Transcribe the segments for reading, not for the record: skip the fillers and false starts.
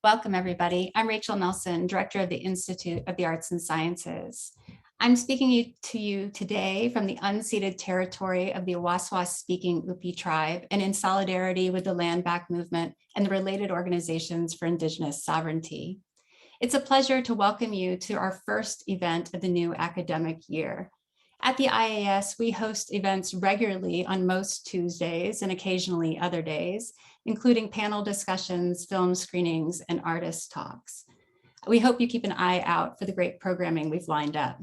Welcome, everybody. I'm Rachel Nelson, Director of the Institute of the Arts and Sciences. I'm speaking to you today from the unceded territory of the Awaswas-speaking Upi tribe and in solidarity with the Land Back movement and the related organizations for Indigenous sovereignty. It's a pleasure to welcome you to our first event of the new academic year. At the IAS, we host events regularly on most Tuesdays and occasionally other days, including panel discussions, film screenings, and artist talks. We hope you keep an eye out for the great programming we've lined up.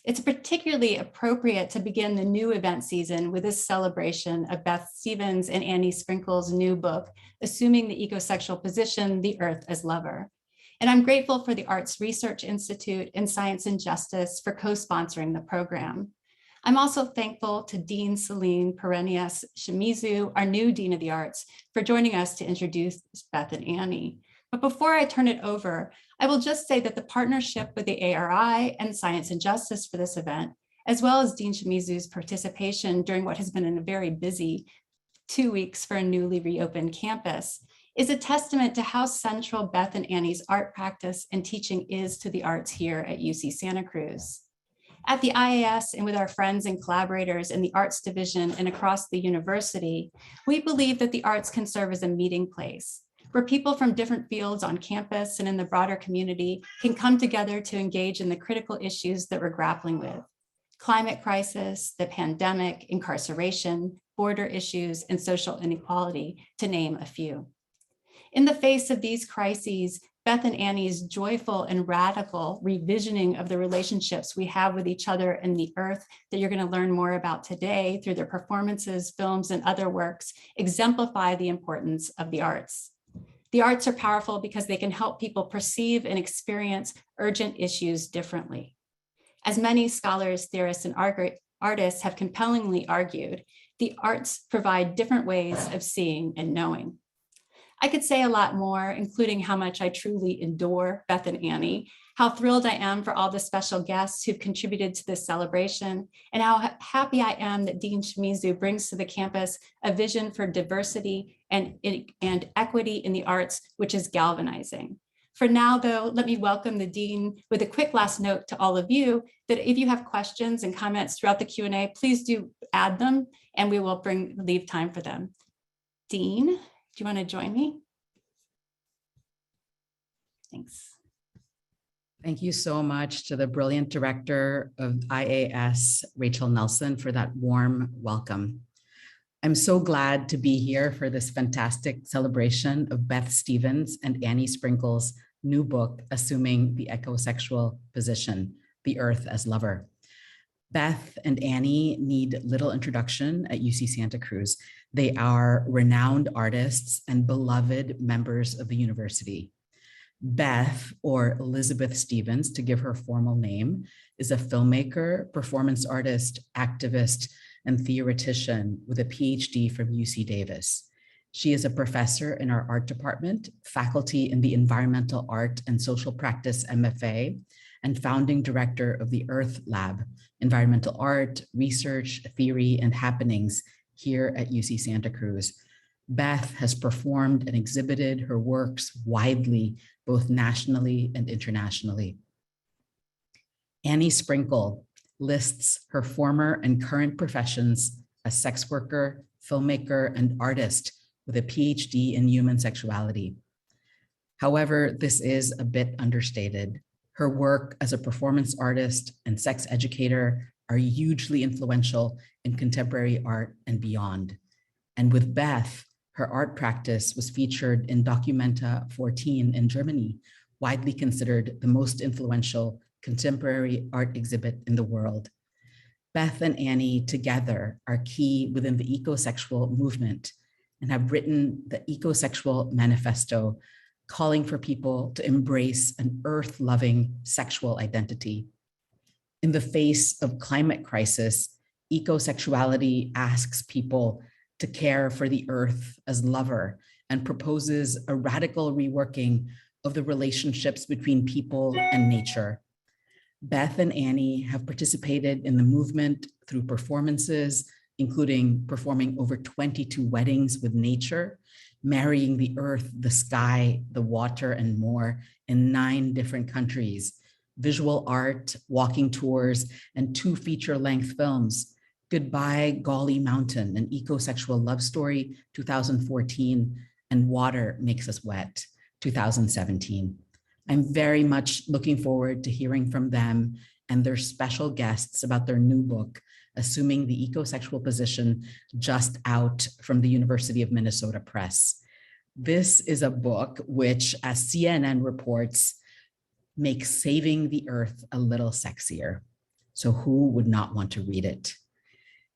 It's particularly appropriate to begin the new event season with this celebration of Beth Stephens and Annie Sprinkle's new book, Assuming the Ecosexual Position, The Earth as Lover. And I'm grateful for the Arts Research Institute and Science and Justice for co-sponsoring the program. I'm also thankful to Dean Celine Perennias Shimizu, our new Dean of the Arts, for joining us to introduce Beth and Annie. But before I turn it over, I will just say that the partnership with the ARI and Science and Justice for this event, as well as Dean Shimizu's participation during what has been a very busy 2 weeks for a newly reopened campus, is a testament to how central Beth and Annie's art practice and teaching is to the arts here at UC Santa Cruz. At the IAS and with our friends and collaborators in the arts division and across the university, we believe that the arts can serve as a meeting place where people from different fields on campus and in the broader community can come together to engage in the critical issues that we're grappling with: climate crisis, the pandemic, incarceration, border issues, and social inequality, to name a few. In the face of these crises, Beth and Annie's joyful and radical revisioning of the relationships we have with each other and the earth that you're going to learn more about today through their performances, films, and other works exemplify the importance of the arts. The arts are powerful because they can help people perceive and experience urgent issues differently. As many scholars, theorists, and artists have compellingly argued, the arts provide different ways of seeing and knowing. I could say a lot more, including how much I truly adore Beth and Annie, how thrilled I am for all the special guests who've contributed to this celebration, and how happy I am that Dean Shimizu brings to the campus a vision for diversity and equity in the arts, which is galvanizing. For now, though, let me welcome the Dean with a quick last note to all of you that if you have questions and comments throughout the Q&A, please do add them and we will leave time for them. Dean, do you want to join me? Thanks. Thank you so much to the brilliant director of IAS, Rachel Nelson, for that warm welcome. I'm so glad to be here for this fantastic celebration of Beth Stephens and Annie Sprinkle's new book, Assuming the Ecosexual Position, The Earth as Lover. Beth and Annie need little introduction at UC Santa Cruz. They are renowned artists and beloved members of the university. Beth, or Elizabeth Stephens, to give her formal name, is a filmmaker, performance artist, activist, and theoretician with a PhD from UC Davis. She is a professor in our art department, faculty in the Environmental Art and Social Practice MFA, and founding director of the Earth Lab, Environmental Art, Research, Theory, and Happenings here at UC Santa Cruz. Beth has performed and exhibited her works widely, both nationally and internationally. Annie Sprinkle lists her former and current professions as sex worker, filmmaker, and artist with a PhD in human sexuality. However, this is a bit understated. Her work as a performance artist and sex educator are hugely influential in contemporary art and beyond. And with Beth, her art practice was featured in Documenta 14 in Germany, widely considered the most influential contemporary art exhibit in the world. Beth and Annie together are key within the ecosexual movement and have written the Ecosexual Manifesto, calling for people to embrace an earth-loving sexual identity. In the face of climate crisis, ecosexuality asks people to care for the earth as lover and proposes a radical reworking of the relationships between people and nature. Beth and Annie have participated in the movement through performances, including performing over 22 weddings with nature, marrying the earth, the sky, the water, and more in 9 different countries, visual art, walking tours, and 2 feature-length films, Goodbye Golly Mountain, an ecosexual love story, 2014, and Water Makes Us Wet, 2017. I'm very much looking forward to hearing from them and their special guests about their new book, Assuming the Ecosexual Position, just out from the University of Minnesota Press. This is a book which, as CNN reports, makes saving the earth a little sexier. So who would not want to read it?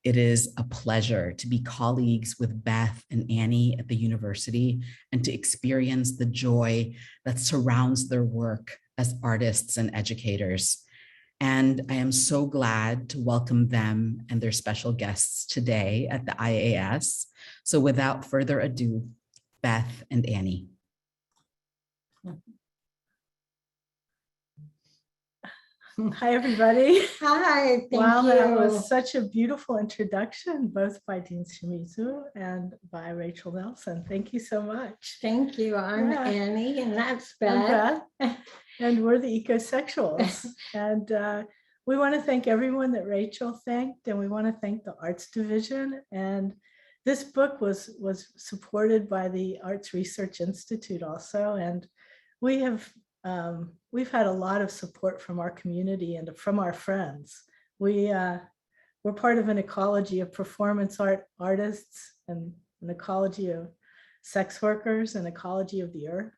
It is a pleasure to be colleagues with Beth and Annie at the university and to experience the joy that surrounds their work as artists and educators. And I am so glad to welcome them and their special guests today at the IAS. So without further ado, Beth and Annie. Hi, everybody. Hi, thank you. That was such a beautiful introduction, both by Dean Shimizu and by Rachel Nelson. Thank you so much. Thank you. I'm Annie, and that's Beth. I'm Beth, and we're the Ecosexuals. And we want to thank everyone that Rachel thanked, and we want to thank the Arts Division. And this book was supported by the Arts Research Institute also, and we've had a lot of support from our community and from our friends. We're part of an ecology of performance art artists and an ecology of sex workers and ecology of the earth.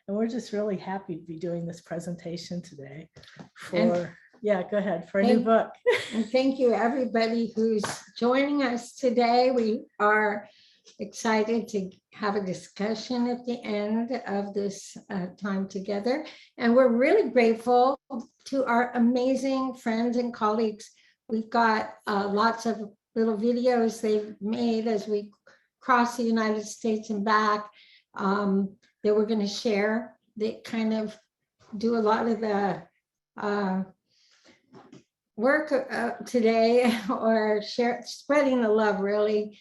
And we're just really happy to be doing this presentation today for a new book. And thank you everybody who's joining us today. We are excited to have a discussion at the end of this time together. And we're really grateful to our amazing friends and colleagues. We've got lots of little videos they've made as we cross the United States and back that we're going to share. They kind of do a lot of the work today, or spreading the love really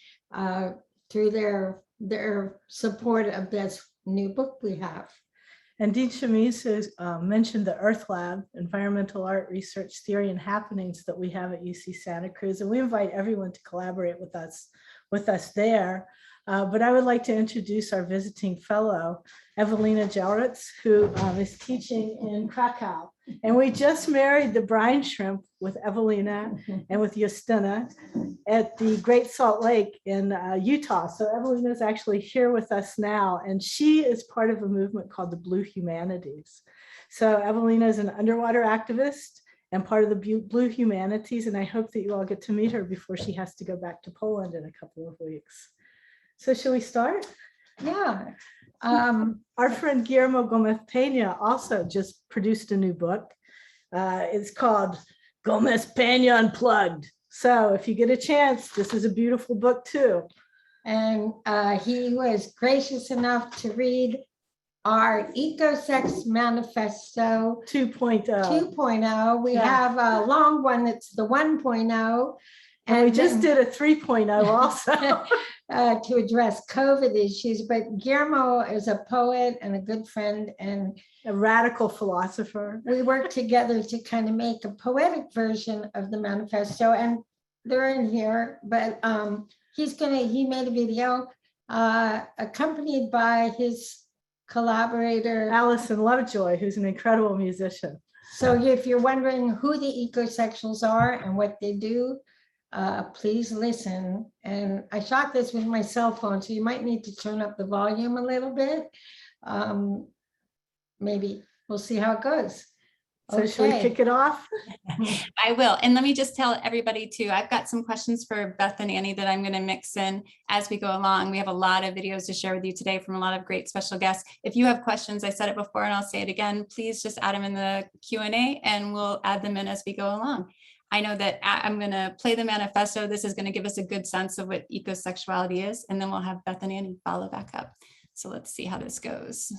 through their support of this new book we have. And Dean Shimizu mentioned the Earth Lab, Environmental Art Research Theory and Happenings that we have at UC Santa Cruz. And we invite everyone to collaborate with us there. But I would like to introduce our visiting fellow, Evelyna Jarosz, who is teaching in Krakow. And we just married the brine shrimp with Evelyna and with Justyna at the Great Salt Lake in Utah. So Evelyna is actually here with us now, and she is part of a movement called the Blue Humanities. So Evelyna is an underwater activist and part of the Blue Humanities, and I hope that you all get to meet her before she has to go back to Poland in a couple of weeks. So shall we start? Yeah. Our friend Guillermo Gómez-Peña also just produced a new book. It's called Gómez-Peña Unplugged. So if you get a chance, this is a beautiful book too. And he was gracious enough to read our Ecosexual Manifesto 2.0. We have a long one that's the 1.0. And we just did a 3.0 also. To address COVID issues, but Guillermo is a poet and a good friend and a radical philosopher. We work together to kind of make a poetic version of the manifesto, and they're in here, but he made a video accompanied by his collaborator, Allison Lovejoy, who's an incredible musician. So if you're wondering who the Ecosexuals are and what they do, please listen. And I shot this with my cell phone, so you might need to turn up the volume a little bit. Maybe we'll see how it goes. So should we kick it off? I will. And let me just tell everybody too, I've got some questions for Beth and Annie that I'm going to mix in as we go along. We have a lot of videos to share with you today from a lot of great special guests. If you have questions, I said it before and I'll say it again, please just add them in the Q&A and we'll add them in as we go along. I know that I'm going to play the manifesto. This is going to give us a good sense of what ecosexuality is, and then we'll have Beth and Annie follow back up. So let's see how this goes.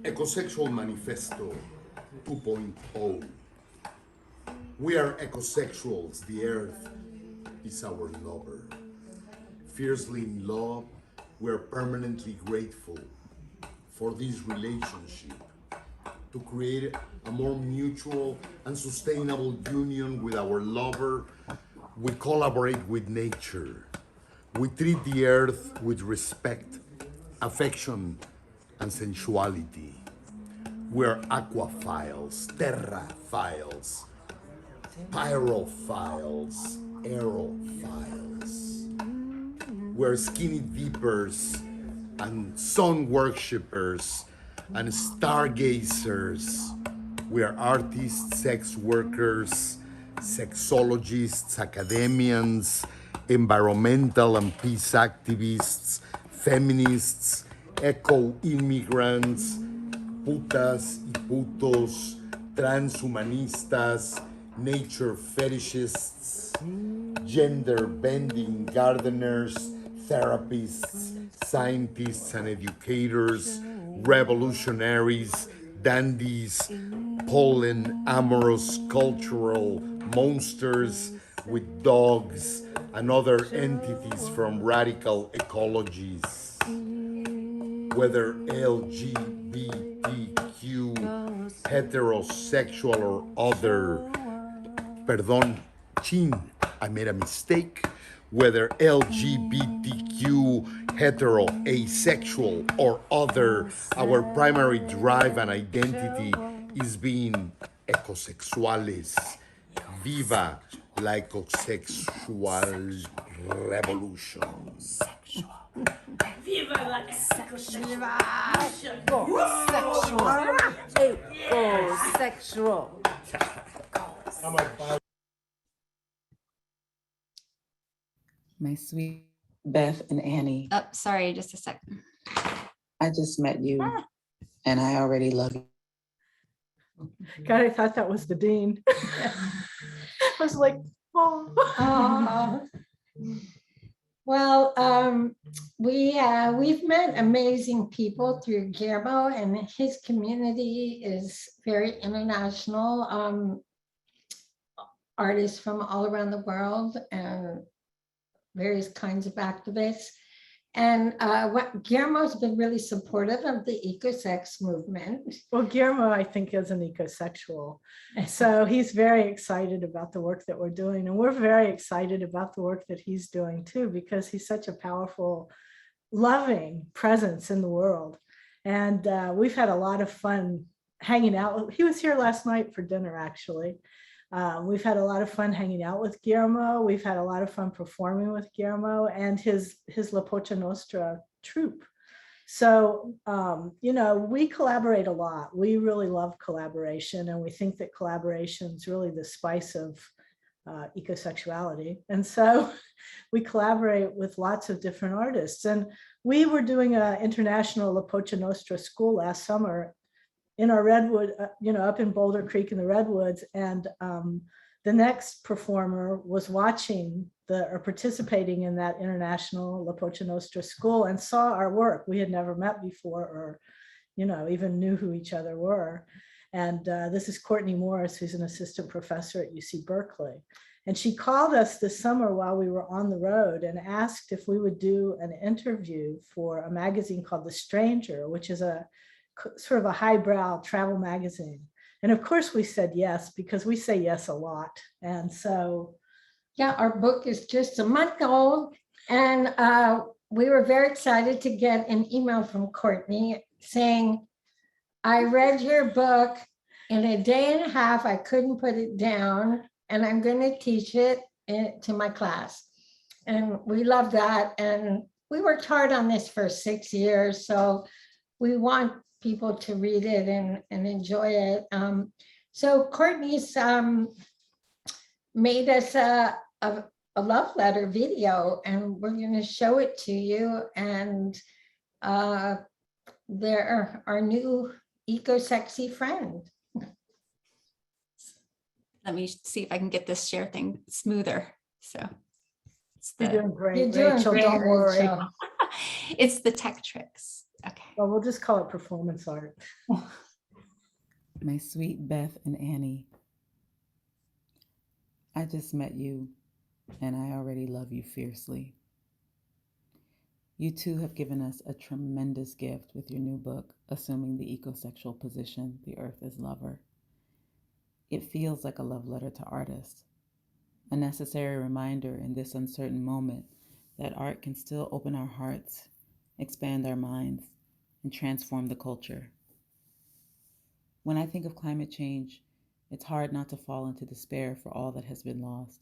Ecosexual Manifesto 2.0. We are ecosexuals. The earth is our lover. Fiercely in love, we are permanently grateful for this relationship to create a more mutual and sustainable union with our lover. We collaborate with nature. We treat the earth with respect, affection, and sensuality. We're aquaphiles, terraphiles, pyrophiles, aerophiles. We're skinny dippers and sun worshippers and stargazers. We are artists, sex workers, sexologists, academians, environmental and peace activists, feminists, eco-immigrants, putas y putos, transhumanistas, nature fetishists, gender-bending gardeners, therapists, scientists and educators, revolutionaries, dandies, pollen amorous cultural monsters with dogs and other entities from radical ecologies, whether LGBTQ, heterosexual or other, perdón, chin, I made a mistake, whether LGBTQ, hetero, asexual, or other, our primary drive and identity is being ecosexuales. Viva la ecosexual revolution. Viva la ecosexual. Ecosexual. My sweet Beth and Annie, Oh, sorry, just a second. I just met you and I already love you. God, I thought that was the dean. I was like, oh. Well, we've met amazing people through Guillermo, and his community is very international. Artists from all around the world and various kinds of activists. And Guillermo's been really supportive of the ecosex movement. Well, Guillermo, I think, is an ecosexual. So he's very excited about the work that we're doing. And we're very excited about the work that he's doing too, because he's such a powerful, loving presence in the world. And we've had a lot of fun hanging out. He was here last night for dinner, actually. We've had a lot of fun hanging out with Guillermo. We've had a lot of fun performing with Guillermo and his La Pocha Nostra troupe. So, we collaborate a lot. We really love collaboration, and we think that collaboration is really the spice of ecosexuality. And so we collaborate with lots of different artists. And we were doing an international La Pocha Nostra school last summer in our Redwood, up in Boulder Creek in the Redwoods. And the next performer was watching or participating in that international La Pocha Nostra school and saw our work. We had never met before or, even knew who each other were. And this is Courtney Morris, who's an assistant professor at UC Berkeley. And she called us this summer while we were on the road and asked if we would do an interview for a magazine called The Stranger, which is a sort of a highbrow travel magazine. And of course we said yes, because we say yes a lot. And so, yeah, our book is just a month old. And we were very excited to get an email from Courtney saying, I read your book in a day and a half. I couldn't put it down, and I'm going to teach it to my class. And we love that. And we worked hard on this for 6 years. So we want people to read it and enjoy it. So Courtney's made us a love letter video, and we're going to show it to you. And they're our new eco-sexy friend. Let me see if I can get this share thing smoother. So you're doing great, You're doing Rachel, great, don't worry. Rachel. it's the tech tricks. Okay. Well, we'll just call it performance art. My sweet Beth and Annie, I just met you and I already love you fiercely. You two have given us a tremendous gift with your new book, Assuming the Ecosexual Position, The Earth is Lover. It feels like a love letter to artists, a necessary reminder in this uncertain moment that art can still open our hearts, expand our minds, and transform the culture. When I think of climate change, it's hard not to fall into despair for all that has been lost.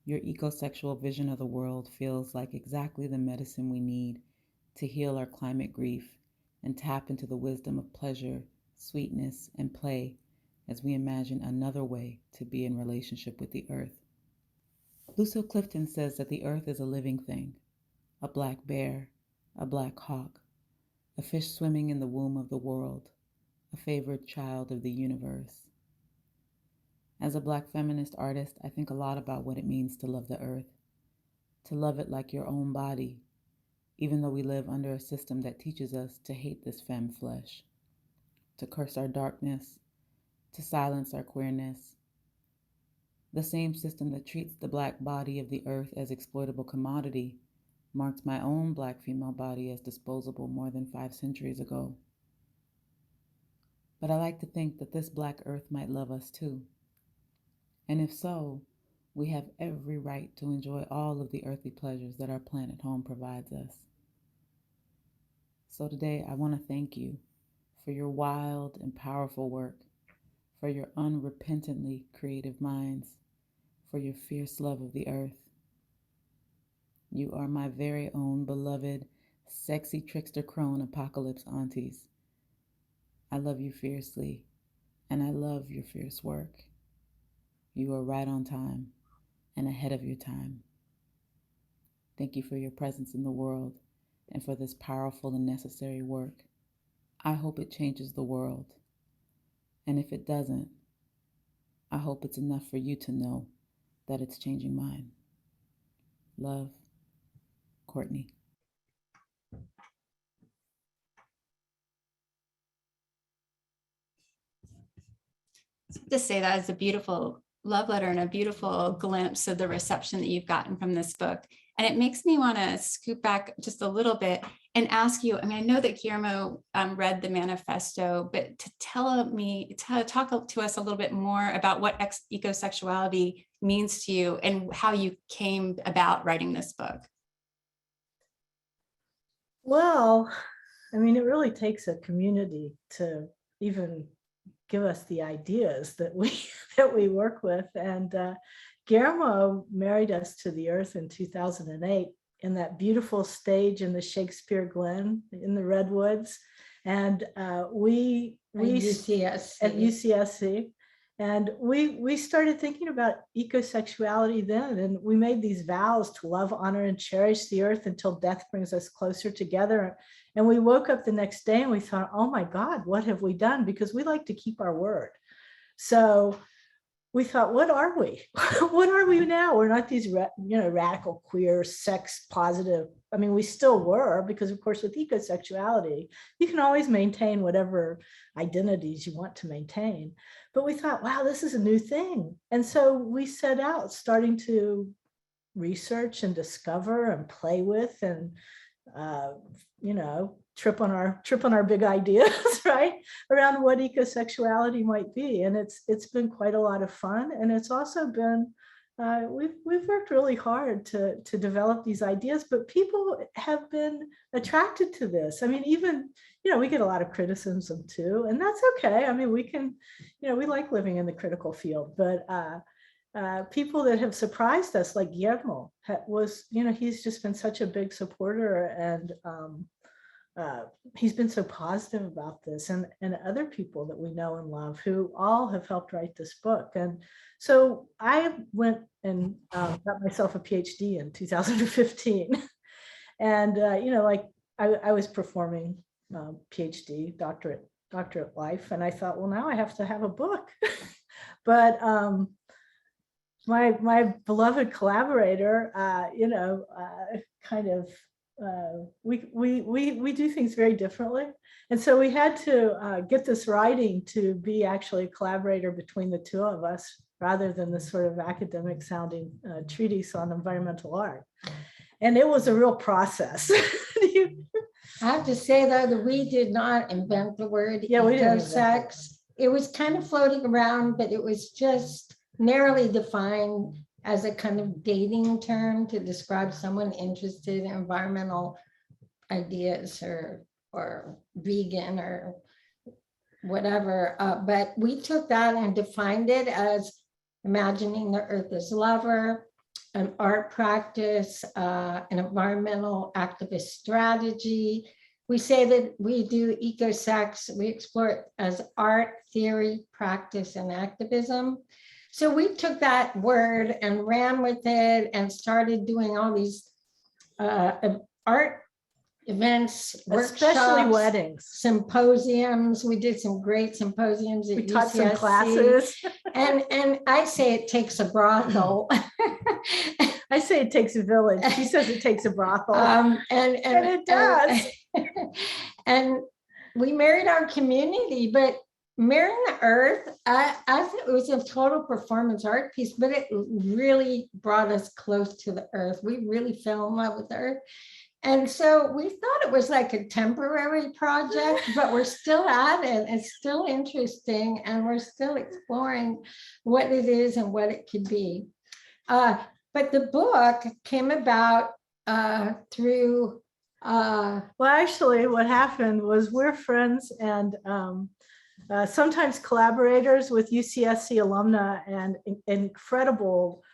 Your ecosexual vision of the world feels like exactly the medicine we need to heal our climate grief and tap into the wisdom of pleasure, sweetness, and play as we imagine another way to be in relationship with the earth. Lucille Clifton says that the earth is a living thing, a black bear, a black hawk, a fish swimming in the womb of the world, a favored child of the universe. As a Black feminist artist, I think a lot about what it means to love the earth, to love it like your own body, even though we live under a system that teaches us to hate this femme flesh, to curse our darkness, to silence our queerness. The same system that treats the Black body of the earth as exploitable commodity marked my own Black female body as disposable more than 5 centuries ago. But I like to think that this Black earth might love us too. And if so, we have every right to enjoy all of the earthly pleasures that our planet home provides us. So today, I want to thank you for your wild and powerful work, for your unrepentantly creative minds, for your fierce love of the earth. You are my very own beloved, sexy trickster crone apocalypse aunties. I love you fiercely, and I love your fierce work. You are right on time and ahead of your time. Thank you for your presence in the world and for this powerful and necessary work. I hope it changes the world. And if it doesn't, I hope it's enough for you to know that it's changing mine. Love, Courtney. To say that is a beautiful love letter and a beautiful glimpse of the reception that you've gotten from this book. And it makes me want to scoop back just a little bit and ask you, I mean, I know that Guillermo read the manifesto, but to talk to us a little bit more about what ecosexuality means to you and how you came about writing this book. Well, I mean, it really takes a community to even give us the ideas that we work with. And Guillermo married us to the earth in 2008 in that beautiful stage in the Shakespeare Glen in the Redwoods. And we At UCSC. And we started thinking about ecosexuality then, and we made these vows to love, honor, and cherish the earth until death brings us closer together. And we woke up the next day and we thought, oh my God, what have we done? Because we like to keep our word. So we thought, what are we? What are we now? We're not these radical, queer, sex positive. I mean, we still were, because of course with ecosexuality, you can always maintain whatever identities you want to maintain. But we thought, wow, this is a new thing. And so we set out starting to research and discover and play with and, trip on our big ideas, right, around what ecosexuality might be. And it's been quite a lot of fun. And it's also been, we've worked really hard to develop these ideas, but people have been attracted to this. I mean, even, we get a lot of criticism too, and that's okay. I mean, we can, we like living in the critical field, but people that have surprised us, like Guillermo was, he's just been such a big supporter, and he's been so positive about this, and other people that we know and love who all have helped write this book. And so I went and got myself a PhD in 2015. And, I was performing PhD, doctorate life. And I thought, well, now I have to have a book. But my beloved collaborator, kind of we do things very differently. And so we had to get this writing to be actually a collaborator between the two of us, rather than the sort of academic sounding treatise on environmental art. And it was a real process. I have to say, though, that we did not invent the word Yeah, we didn't invent ecosex. It was kind of floating around, but it was just narrowly defined as a kind of dating term to describe someone interested in environmental ideas or vegan or whatever. But we took that and defined it as imagining the earth as lover, an art practice, an environmental activist strategy. We say that we do ecosex, we explore it as art, theory, practice, and activism. So we took that word and ran with it and started doing all these art events, Especially workshops, weddings. symposiums. We did some great symposiums at We taught some UCSC. classes. And I say it takes a brothel. I say it takes a village. She says it takes a brothel. And it does. And we married our community, but marrying the earth, I thought it was a total performance art piece, but it really brought us close to the earth. We really fell in love with the earth. And so we thought it was like a temporary project, but we're still at it. It's still interesting, and we're still exploring what it is and what it could be. But the book came about through. Well, actually, what happened was we're friends and sometimes collaborators with UCSC alumna and incredible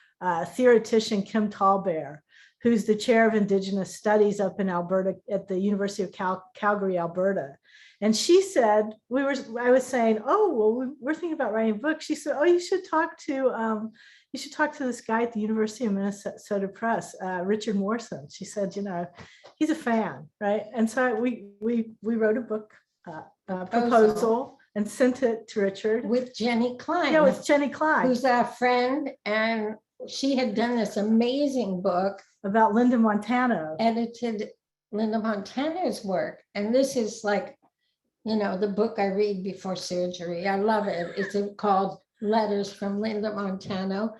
theoretician Kim Tallbear, who's the chair of Indigenous Studies up in Alberta at the University of Calgary, Alberta. And she said, I was saying, oh, well, we're thinking about writing a book. She said, oh, you should talk to this guy at the University of Minnesota Press, Richard Morrison. She said, he's a fan, right? And so we wrote a book proposal and sent it to Richard. With Jennie Klein. Yeah, with Jennie Klein. Who's a friend, and she had done this amazing book about Linda Montano. Edited Linda Montano's work. And this is like, the book I read before surgery. I love it. It's called Letters from Linda Montano.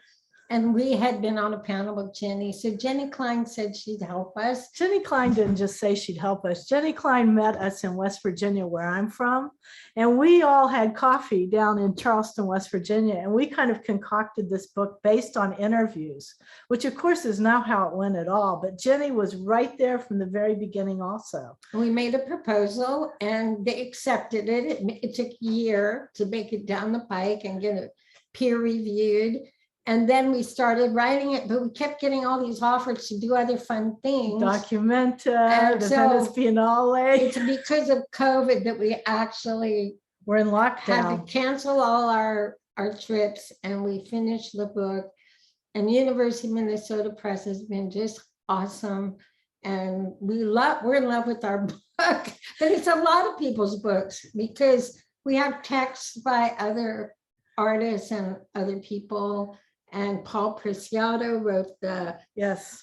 And we had been on a panel with Jennie. So Jennie Klein said she'd help us. Jennie Klein didn't just say she'd help us. Jennie Klein met us in West Virginia, where I'm from. And we all had coffee down in Charleston, West Virginia. And we kind of concocted this book based on interviews, which of course is not how it went at all. But Jennie was right there from the very beginning also. We made a proposal and they accepted it. It took a year to make it down the pike and get it peer reviewed. And then we started writing it, but we kept getting all these offers to do other fun things. Documenta, the Venice Biennale. It's because of COVID that we actually were in lockdown. Had to cancel all our trips, and we finished the book. And University of Minnesota Press has been just awesome. And we're in love with our book, but it's a lot of people's books because we have texts by other artists and other people. And Paul Preciado wrote the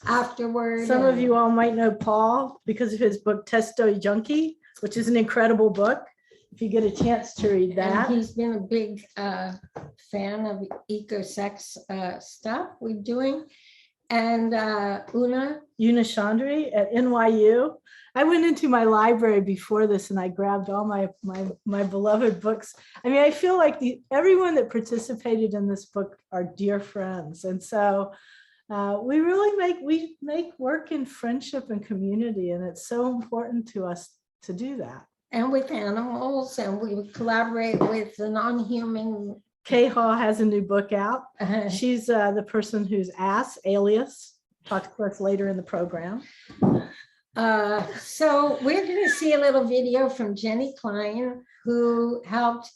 afterward. Some of you all might know Paul because of his book Testo Junkie, which is an incredible book. If you get a chance to read that. And he's been a big fan of ecosex stuff we're doing. And Una Chandri at NYU. I went into my library before this and I grabbed all my beloved books. I mean, I feel like everyone that participated in this book are dear friends. And so we really make work in friendship and community. And it's so important to us to do that. And with animals, and we collaborate with the non-human. K-HAW has a new book out. She's the person who's asked, Alias. Talk to us later in the program. So we're going to see a little video from Jennie Klein, who helped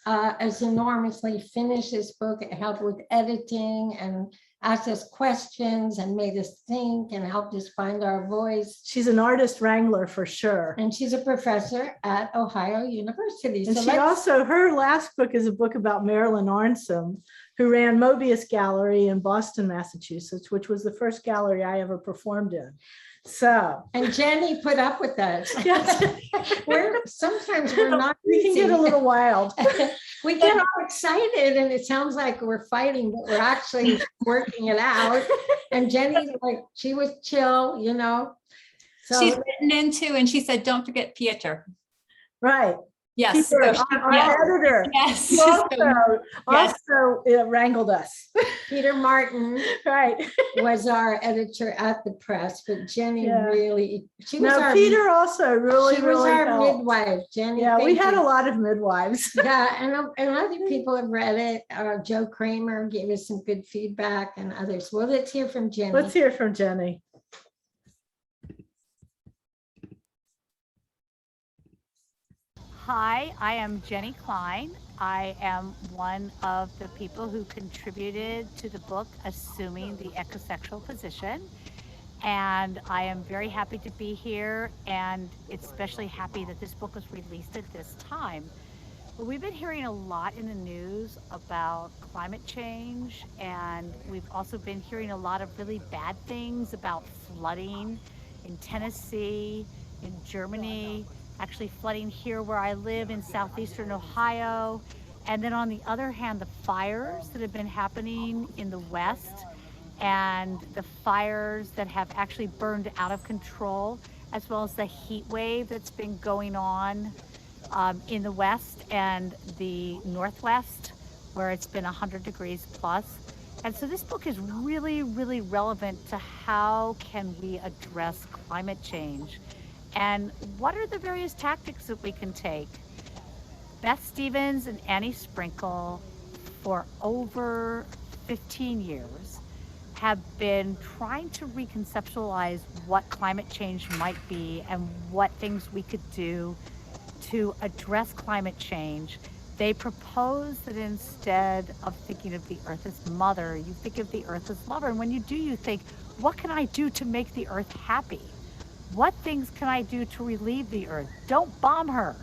us enormously finish this book. It helped with editing and asked us questions and made us think and helped us find our voice. She's an artist wrangler for sure. And she's a professor at Ohio University. And so her last book is a book about Marilyn Arnsom, who ran Mobius Gallery in Boston, Massachusetts, which was the first gallery I ever performed in. So And Jennie put up with us. yes, Sometimes we're not we can get a easy. little wild. We get all excited and it sounds like we're fighting, but we're actually working it out. And Jennie's like, she was chill, you know. So She's written into, and she said, don't forget Peter. Right. Yes. Peter, so she- our yes. editor. Yes. Who Yes. also wrangled us. Peter Martin Right. was our editor at the press, but Jennie Yeah. really, she was No, our, Peter also really, she was really our helped. midwife. Jennie, Yeah, we thank had you. a lot of midwives. Yeah, and other people have read it. Joe Kramer gave us some good feedback and others. Well, let's hear from Jennie. Let's hear from Jennie. Hi, I am Jennie Klein. I am one of the people who contributed to the book Assuming the Ecosexual Position. And I am very happy to be here, and especially happy that this book was released at this time. But we've been hearing a lot in the news about climate change, and we've also been hearing a lot of really bad things about flooding in Tennessee, in Germany, actually flooding here where I live in southeastern Ohio. And then on the other hand, the fires that have been happening in the West, and the fires that have actually burned out of control, as well as the heat wave that's been going on in the West and the Northwest, where it's been 100 degrees plus. And so this book is really, really relevant to how can we address climate change and what are the various tactics that we can take. Beth Stephens and Annie Sprinkle, for over 15 years, have been trying to reconceptualize what climate change might be and what things we could do to address climate change. They propose that instead of thinking of the earth as mother, you think of the earth as lover. And when you do, you think, what can I do to make the earth happy? What things can I do to relieve the earth? Don't bomb her.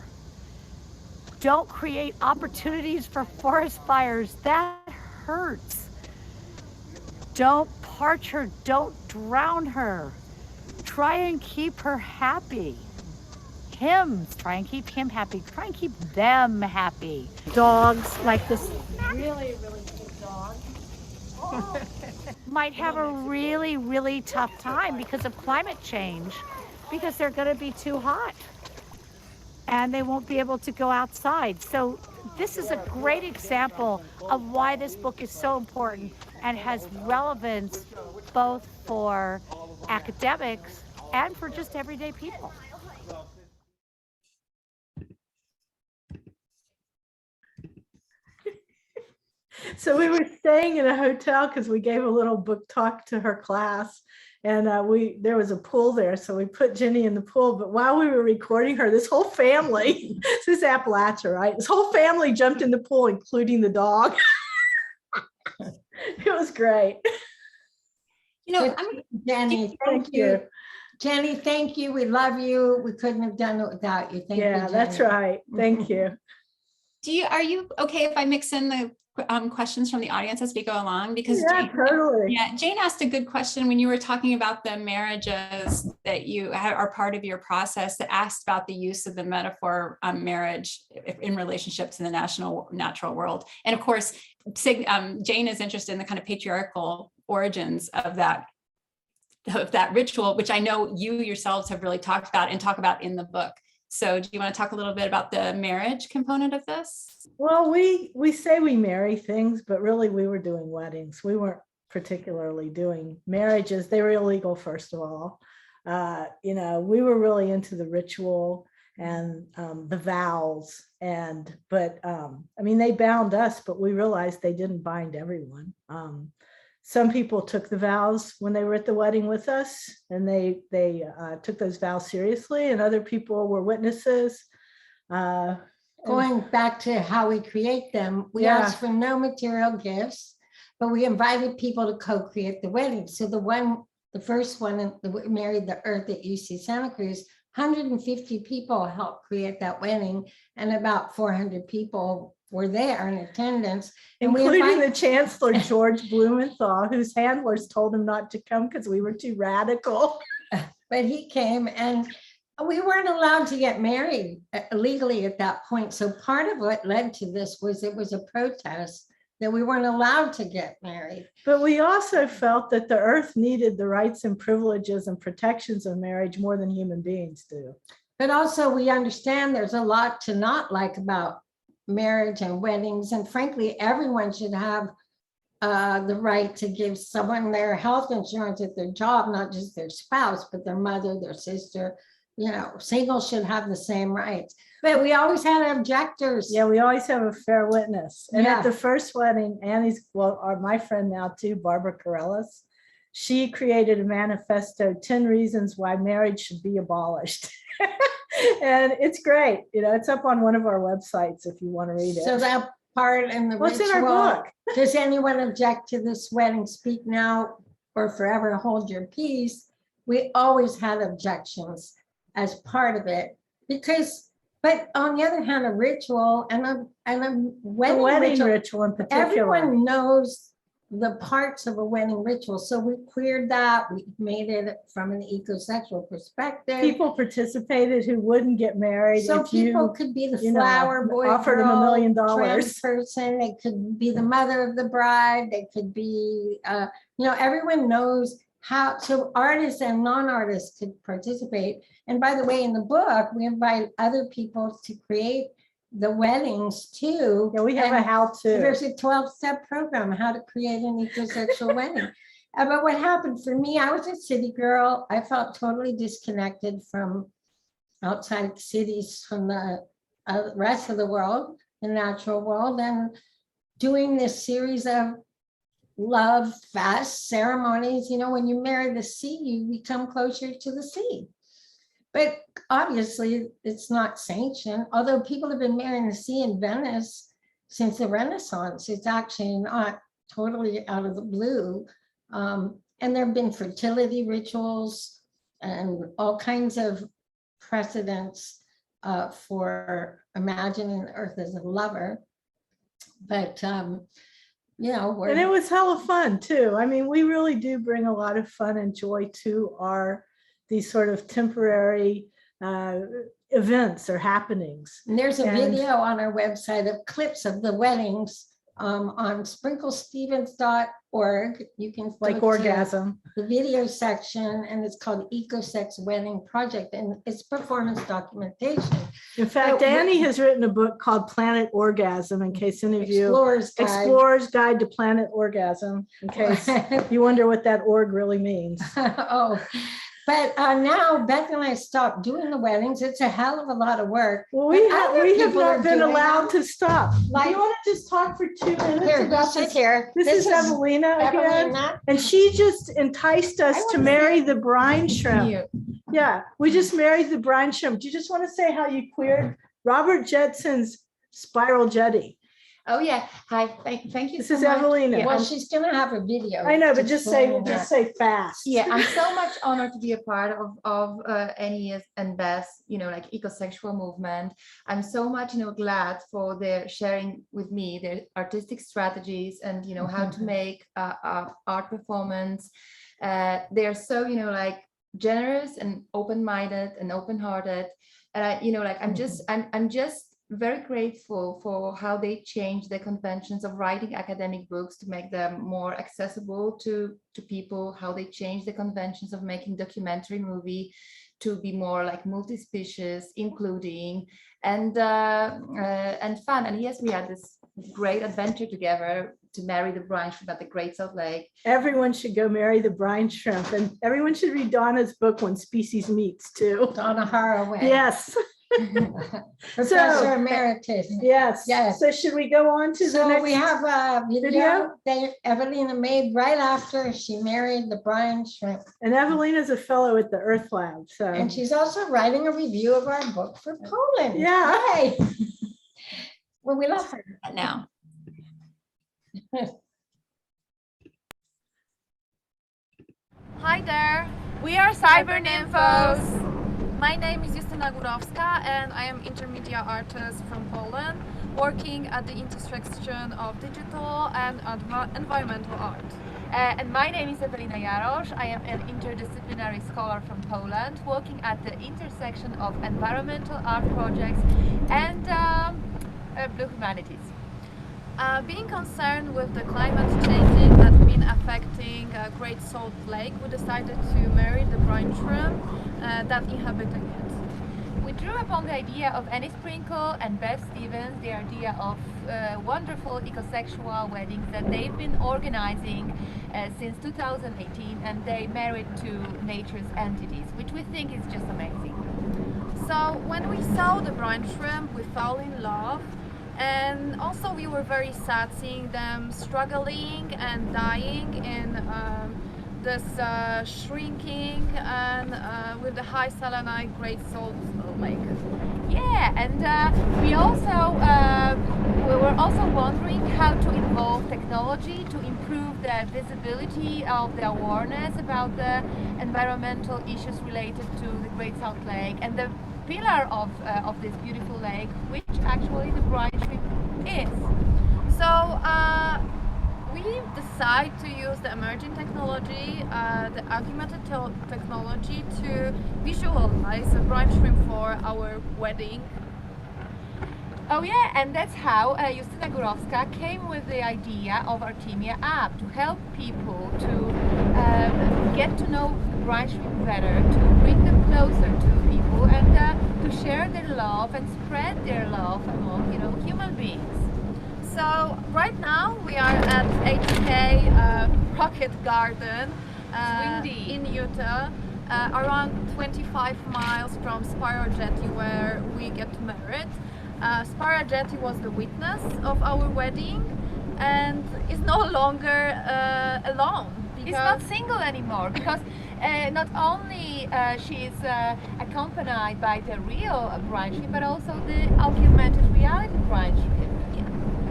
Don't create opportunities for forest fires. That hurts. Don't parch her. Don't drown her. Try and keep her happy. Try and keep him happy. Try and keep them happy. Dogs like this really, really cute dog might have a really, really tough time because of climate change, because they're going to be too hot and they won't be able to go outside. So this is a great example of why this book is so important and has relevance both for academics and for just everyday people. So we were staying in a hotel because we gave a little book talk to her class, and there was a pool there, so we put Jennie in the pool. But while we were recording her, this whole family, this is Appalachia, right? This whole family jumped in the pool, including the dog. It was great. You know, Jennie, thank you. Jennie, thank you. We love you. We couldn't have done it without you. Thank you. Yeah, that's Jennie. right. Thank you. are you okay if I mix in the questions from the audience as we go along? Because Yeah, totally. Jane asked a good question when you were talking about the marriages that you are part of your process, that asked about the use of the metaphor marriage in relationship to the natural world. And of course, Jane is interested in the kind of patriarchal origins of that ritual, which I know you yourselves have really talked about and talk about in the book. So do you want to talk a little bit about the marriage component of this? Well, we say we marry things, but really we were doing weddings. We weren't particularly doing marriages. They were illegal, first of all. We were really into the ritual and the vows. But they bound us, but we realized they didn't bind everyone. Some people took the vows when they were at the wedding with us, and they took those vows seriously, and other people were witnesses. Going back to how we create them, we asked for no material gifts, but we invited people to co-create the wedding. So the first one that married the earth at UC Santa Cruz, 150 people helped create that wedding, and about 400 people were there in attendance. And including the Chancellor, George Blumenthal, whose handlers told him not to come because we were too radical. but he came, and we weren't allowed to get married legally at that point. So part of what led to this was it was a protest that we weren't allowed to get married. But we also felt that the earth needed the rights and privileges and protections of marriage more than human beings do. But also we understand there's a lot to not like about marriage and weddings. And frankly, everyone should have the right to give someone their health insurance at their job, not just their spouse, but their mother, their sister. You know, singles should have the same rights. But we always had objectors. Yeah, we always have a fair witness. And Yeah. at the first wedding, Annie's, well, my friend now too, Barbara Corellis, she created a manifesto, 10 reasons why marriage should be abolished. And it's great. You know, it's up on one of our websites if you want to read it. So that part in the What's ritual, in our book? does anyone object to this wedding? Speak now or forever hold your peace. We always had objections as part of it because, but on the other hand, a ritual and a The wedding, wedding ritual, ritual in particular. everyone knows the parts of a wedding ritual. So we cleared that. We made it from an ecosexual perspective. People participated who wouldn't get married. So if you, people could be the you know, flower boy, offered them $1 million. trans person. They could be the mother of the bride. They could be, you know, everyone knows how. So artists and non-artists could participate. And by the way, in the book, we invite other people to create the weddings too. Yeah, we have a And how-to. There's a 12-step program, how to create an ecosexual wedding. But what happened for me, I was a city girl. I felt totally disconnected from outside cities, from the rest of the world, the natural world, and doing this series of love fast ceremonies. You know, when you marry the sea, you become closer to the sea. But obviously, it's not sanctioned. Although people have been marrying the sea in Venice since the Renaissance, it's actually not totally out of the blue. And there have been fertility rituals and all kinds of precedents for imagining the earth as a lover. But, you know, And it was hella fun too. I mean, we really do bring a lot of fun and joy to these sort of temporary events or happenings. And there's a And- video on our website of clips of the weddings on sprinklestevens.org. You can Like go to Orgasm. the video section, and it's called Ecosex Wedding Project, and it's performance documentation. In fact, we- Annie has written a book called Planet Orgasm, in case any of you, Explorer's Guide. Explorer's Guide to Planet Orgasm, in case you wonder what that org really means. Oh, but now Beth and I stopped doing the weddings. It's a hell of a lot of work. Well, But other we have people are not been doing allowed them. to stop. Do Like- you want to just talk for 2 minutes Here, about sit this? here. This is Evelyna again. Evelyna. And she just enticed us I to wanna marry the brine shrimp. Yeah, we just married the brine shrimp. Do you just want to say how you queered Robert Jetson's spiral jetty? Oh yeah, hi, thank you This so is much. Evelyna. Yeah, Well, she's gonna have a video. I know, but just explaining that. say fast. yeah, I'm so much honored to be a part of Annie and Beth's, like ecosexual movement. I'm so much, glad for their sharing with me their artistic strategies and, how to make art performance. They're so, generous and open-minded and open-hearted. And I'm just very grateful for how they changed the conventions of writing academic books to make them more accessible to people, how they changed the conventions of making documentary movie to be more like multi-species, including and fun. And yes, we had this great adventure together to marry the brine shrimp at the Great Salt Lake. Everyone should go marry the brine shrimp, and everyone should read Donna's book, When Species Meets, too. Donna Haraway. Yes, Professor Emeritus. yes. Yes. So should we go on to the So next? we have a video video? that Evelyna made right after she married the brine shrimp. And Evelyna's a fellow at the Earth Lab, so. And she's also writing a review of our book for Poland. Yeah. Yay. Well, we love her. Now, Hi there, we are Cyber Nymphos. My name is Justyna Górowska and I am intermedia artist from Poland, working at the intersection of digital and environmental art. And my name is Evelyna Jarosz. I am an interdisciplinary scholar from Poland, working at the intersection of environmental art projects and blue humanities. Being concerned with the climate changing that's been affecting Great Salt Lake, we decided to marry the brine shrimp that inhabiting it. We drew upon the idea of Annie Sprinkle and Beth Stephens, the idea of wonderful ecosexual weddings that they've been organizing since 2018, and they married to nature's entities, which we think is just amazing. So when we saw the brine shrimp, we fell in love, and also we were very sad seeing them struggling and dying in this shrinking and with the high salinite Great Salt Lake. Yeah, and we were also wondering how to involve technology to improve the visibility of the awareness about the environmental issues related to the Great Salt Lake and the pillar of this beautiful lake, which actually the brine shrimp is. So we decided to use the emerging technology, the augmented technology, to visualize a brine shrimp for our wedding. Oh yeah, and that's how Justyna Górowska came with the idea of Artemia app to help people to get to know brine shrimp better, to bring them closer to people, and to share their love and spread their love among, human beings. So right now we are at HK Rocket Garden in Utah, around 25 miles from Spiral Jetty, where we get married. Spiral Jetty was the witness of our wedding and is no longer alone. It's not single anymore, because not only she is accompanied by the real brine shrimp, but also the augmented reality brine shrimp.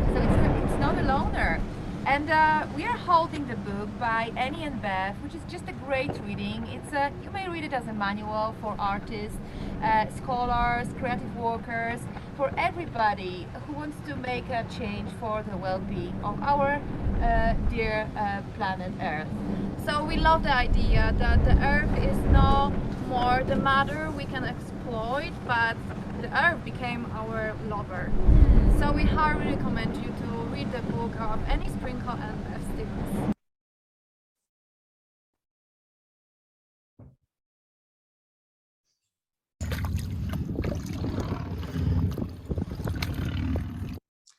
So it's not a loner. And we are holding the book by Annie and Beth, which is just a great reading. You may read it as a manual for artists, scholars, creative workers, for everybody who wants to make a change for the well-being of our dear planet Earth. So we love the idea that the Earth is no more the matter we can exploit, but the Earth became our lover. So we highly recommend you to read the book of Annie Sprinkle and Beth Stephens.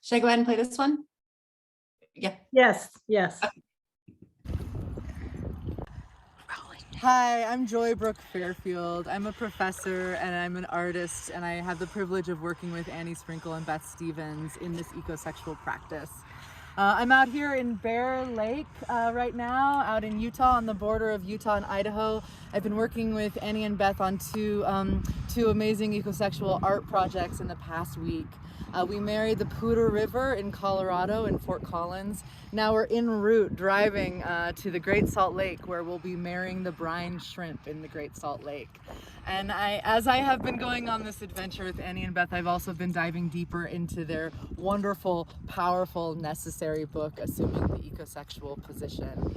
Should I go ahead and play this one? Yeah. Yes, yes. Hi, I'm Joy Brooke Fairfield. I'm a professor and I'm an artist, and I have the privilege of working with Annie Sprinkle and Beth Stephens in this ecosexual practice. I'm out here in Bear Lake right now, out in Utah, on the border of Utah and Idaho. I've been working with Annie and Beth on two amazing ecosexual art projects in the past week. We married the Poudre River in Colorado, in Fort Collins. Now we're en route driving to the Great Salt Lake, where we'll be marrying the brine shrimp in the Great Salt Lake. And as I have been going on this adventure with Annie and Beth, I've also been diving deeper into their wonderful, powerful, necessary book, Assuming the Ecosexual Position.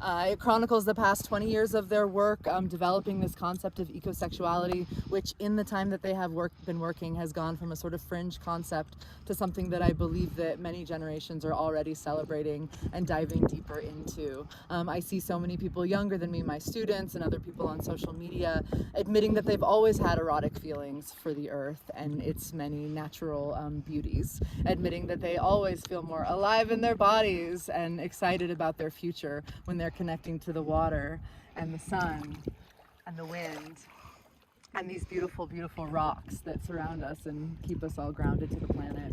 It chronicles the past 20 years of their work developing this concept of ecosexuality, which in the time that they have been working has gone from a sort of fringe concept to something that I believe that many generations are already celebrating and diving deeper into. I see so many people younger than me, my students and other people on social media, admitting that they've always had erotic feelings for the earth and its many natural beauties, admitting that they always feel more alive in their bodies and excited about their future when they're connecting to the water and the sun and the wind and these beautiful, beautiful rocks that surround us and keep us all grounded to the planet.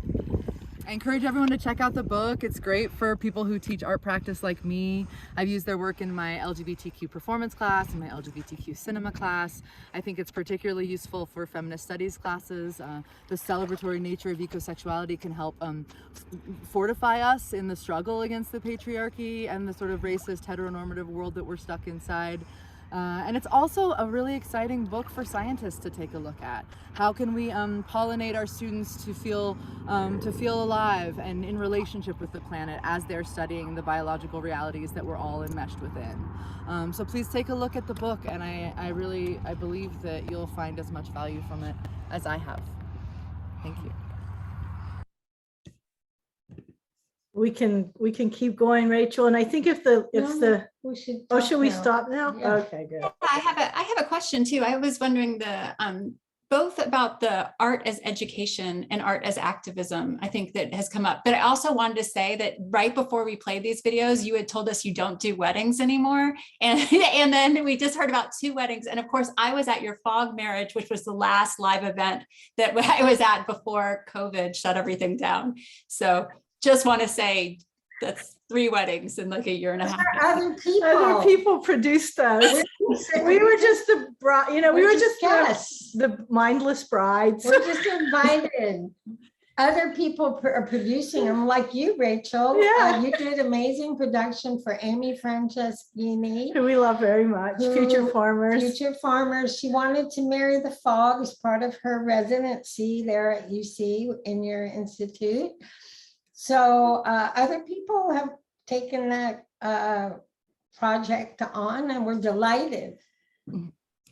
I encourage everyone to check out the book. It's great for people who teach art practice like me. I've used their work in my LGBTQ performance class and my LGBTQ cinema class. I think it's particularly useful for feminist studies classes. The celebratory nature of ecosexuality can help fortify us in the struggle against the patriarchy and the sort of racist heteronormative world that we're stuck inside. And it's also a really exciting book for scientists to take a look at. How can we pollinate our students to feel alive and in relationship with the planet as they're studying the biological realities that we're all enmeshed within. So please take a look at the book, and I believe that you'll find as much value from it as I have. Thank you. We can keep going, Rachel. And I think We should should we now. stop now? Yeah. Okay, good. I have a question too. I was wondering both about the art as education and art as activism. I think that has come up, but I also wanted to say that right before we played these videos, you had told us you don't do weddings anymore. And then we just heard about 2 weddings. And of course I was at your fog marriage, which was the last live event that I was at before COVID shut everything down. So just want to say that's 3 weddings in like a year and a half. Other Other people produced those. We were just the bride, we were just guests. the mindless brides. We're just invited. Other people are producing them, like you, Rachel. Yeah. You did amazing production for Amy Franceschini. Who we love very much. Future farmers. Future farmers. She wanted to marry the fog as part of her residency there at UC in your institute. So other people have taken that project on, and we're delighted.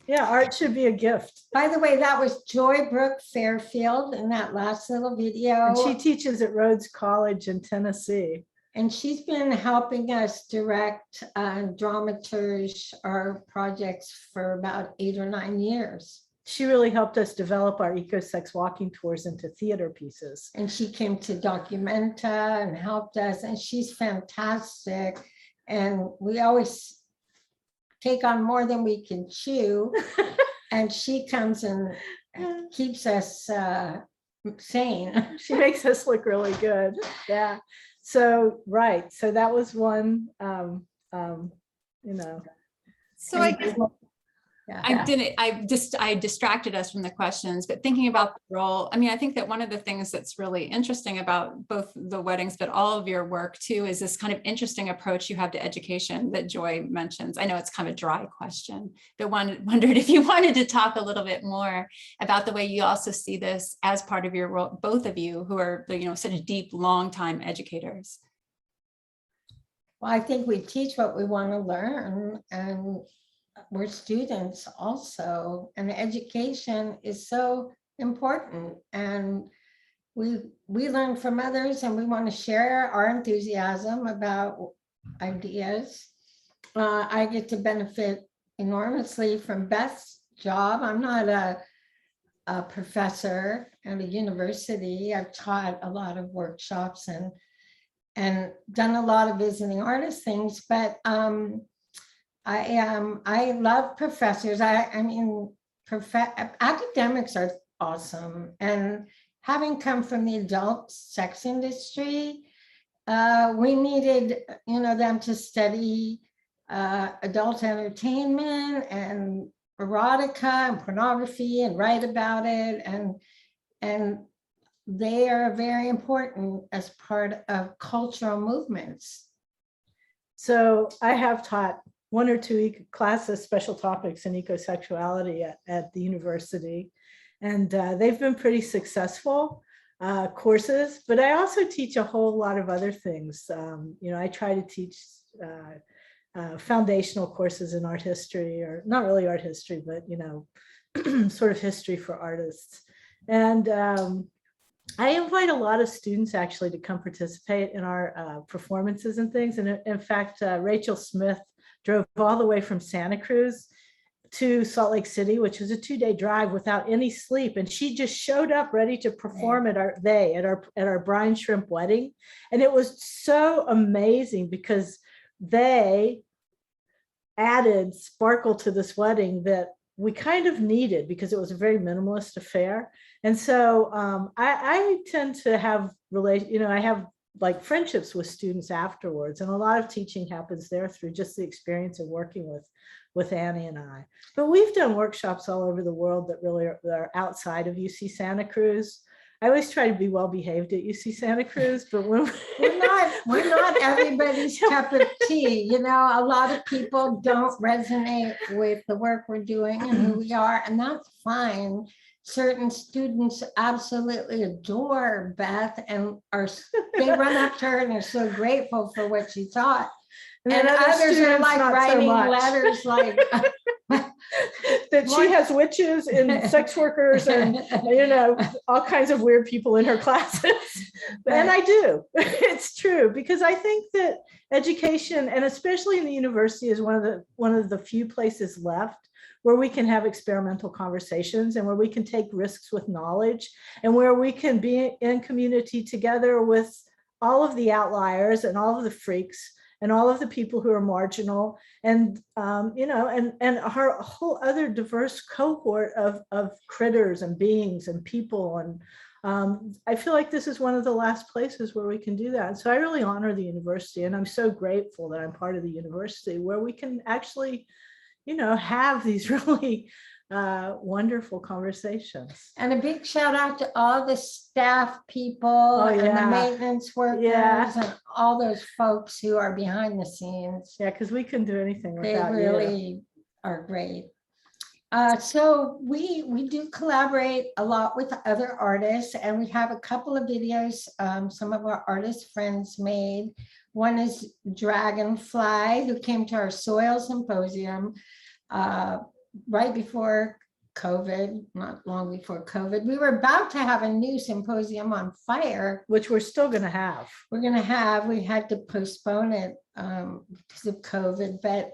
Yeah, art should be a gift. By the way, that was Joy Brooke Fairfield in that last little video. And she teaches at Rhodes College in Tennessee. And she's been helping us direct and dramaturge our projects for about 8 or 9 years. She really helped us develop our eco-sex walking tours into theater pieces. And she came to Documenta and helped us, and she's fantastic. And we always take on more than we can chew. And she comes and keeps us sane. She makes us look really good. Yeah. So, right. So that was one, So I guess I distracted us from the questions, but thinking about the role, I mean, I think that one of the things that's really interesting about both the weddings, but all of your work too, is this kind of interesting approach you have to education that Joy mentions. I know it's kind of a dry question, but wondered if you wanted to talk a little bit more about the way you also see this as part of your role, both of you who are, such deep, long-time educators. Well, I think we teach what we want to learn, and we're students also, and education is so important, and we learn from others, and we want to share our enthusiasm about ideas. I get to benefit enormously from Beth's job. I'm not a professor at a university. I've taught a lot of workshops and done a lot of visiting artist things, but I love professors. I mean, academics are awesome. And having come from the adult sex industry, we needed, them to study adult entertainment and erotica and pornography and write about it. And they are very important as part of cultural movements. So I have taught 1 or 2 classes, special topics in ecosexuality at the university. And they've been pretty successful courses, but I also teach a whole lot of other things. I try to teach foundational courses in art history, or not really art history, but, sort of history for artists. And I invite a lot of students actually to come participate in our performances and things. And in fact, Rachel Smith drove all the way from Santa Cruz to Salt Lake City, which was a 2-day drive without any sleep. And she just showed up ready to perform at our brine shrimp wedding. And it was so amazing because they added sparkle to this wedding that we kind of needed, because it was a very minimalist affair. And so I tend to have I have like friendships with students afterwards, and a lot of teaching happens there through just the experience of working with Annie and I. But we've done workshops all over the world that really are outside of UC Santa Cruz. I always try to be well behaved at UC Santa Cruz, but when We're not we're not everybody's cup of tea. You know, a lot of people don't resonate with the work we're doing and who we are, and that's fine. Certain students absolutely adore Beth and they run up to her and are so grateful for what she taught. And others are like writing letters like that she has witches and sex workers and, you know, all kinds of weird people in her classes. And I do. It's true, because I think that education, and especially in the university, is one of the few places left where we can have experimental conversations and where we can take risks with knowledge and where we can be in community together with all of the outliers and all of the freaks and all of the people who are marginal, and you know, and her whole other diverse cohort of critters and beings and people. And I feel like this is one of the last places where we can do that. So I really honor the university, and I'm so grateful that I'm part of the university where we can actually, you know, have these really wonderful conversations. And a big shout out to all the staff people and the maintenance workers and all those folks who are behind the scenes. Yeah, because we couldn't do anything without They really are great. So we do collaborate a lot with other artists, and we have a couple of videos some of our artist friends made. One is Dragonfly, who came to our soil symposium right before COVID, not long before COVID. We were about to have a new symposium on fire, which we're still going to have. We had to postpone it because of COVID, but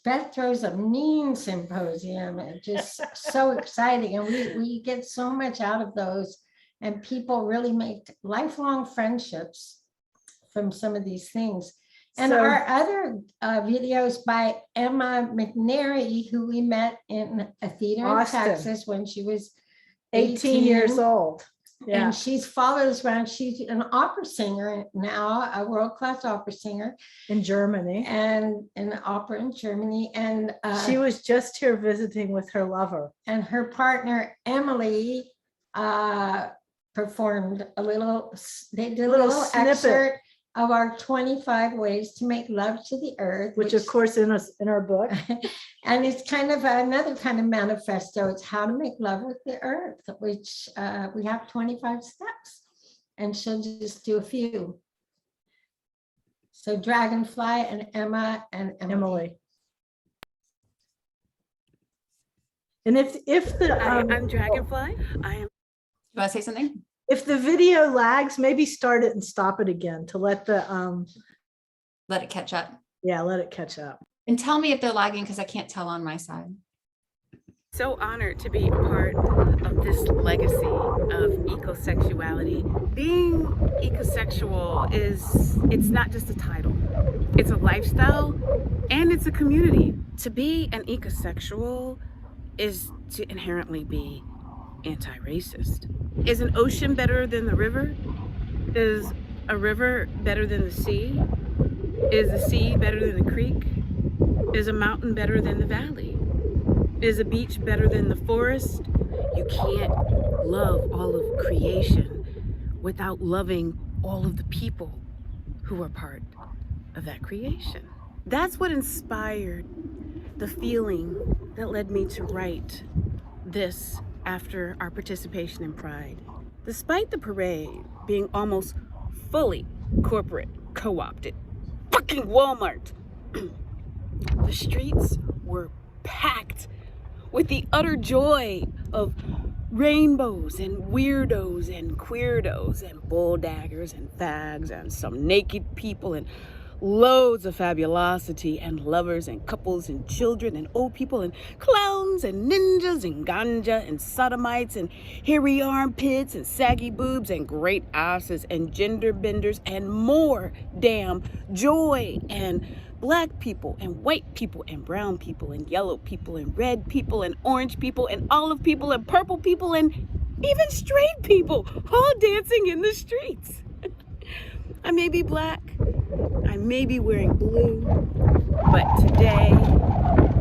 Beth throws a mean symposium. It's just so exciting. And we get so much out of those, and people really make lifelong friendships from some of these things. And our other videos by Emma McNary, who we met in a theater in Texas when she was 18 years old. Yeah. And she's followed us around. She's an opera singer now, a world-class opera singer. In Germany. And an opera in Germany. And she was just here visiting with her lover. And her partner, Emily, performed they did a little excerpt of our 25 ways to make love to the earth, which of course in our book. And it's kind of another kind of manifesto. It's how to make love with the earth, which we have 25 steps, and she'll just do a few. So Dragonfly and Emma and Emily. And if the I'm Dragonfly. I am. You want to say something? If the video lags, maybe start it and stop it again to let it catch up. Yeah, let it catch up. And tell me if they're lagging, because I can't tell on my side. So honored to be a part of this legacy of ecosexuality. Being ecosexual it's not just a title. It's a lifestyle and it's a community. To be an ecosexual is to inherently be anti-racist. Is an ocean better than the river? Is a river better than the sea? Is the sea better than the creek? Is a mountain better than the valley? Is a beach better than the forest? You can't love all of creation without loving all of the people who are part of that creation. That's what inspired the feeling that led me to write this after our participation in Pride. Despite the parade being almost fully corporate co-opted, fucking Walmart, the streets were packed with the utter joy of rainbows and weirdos and queerdos and bulldaggers and fags and some naked people and loads of fabulosity and lovers and couples and children and old people and clowns and ninjas and ganja and sodomites and hairy armpits and saggy boobs and great asses and gender benders and more damn joy, and black people and white people and brown people and yellow people and red people and orange people and olive people and purple people and even straight people all dancing in the streets. I may be black, I may be wearing blue, but today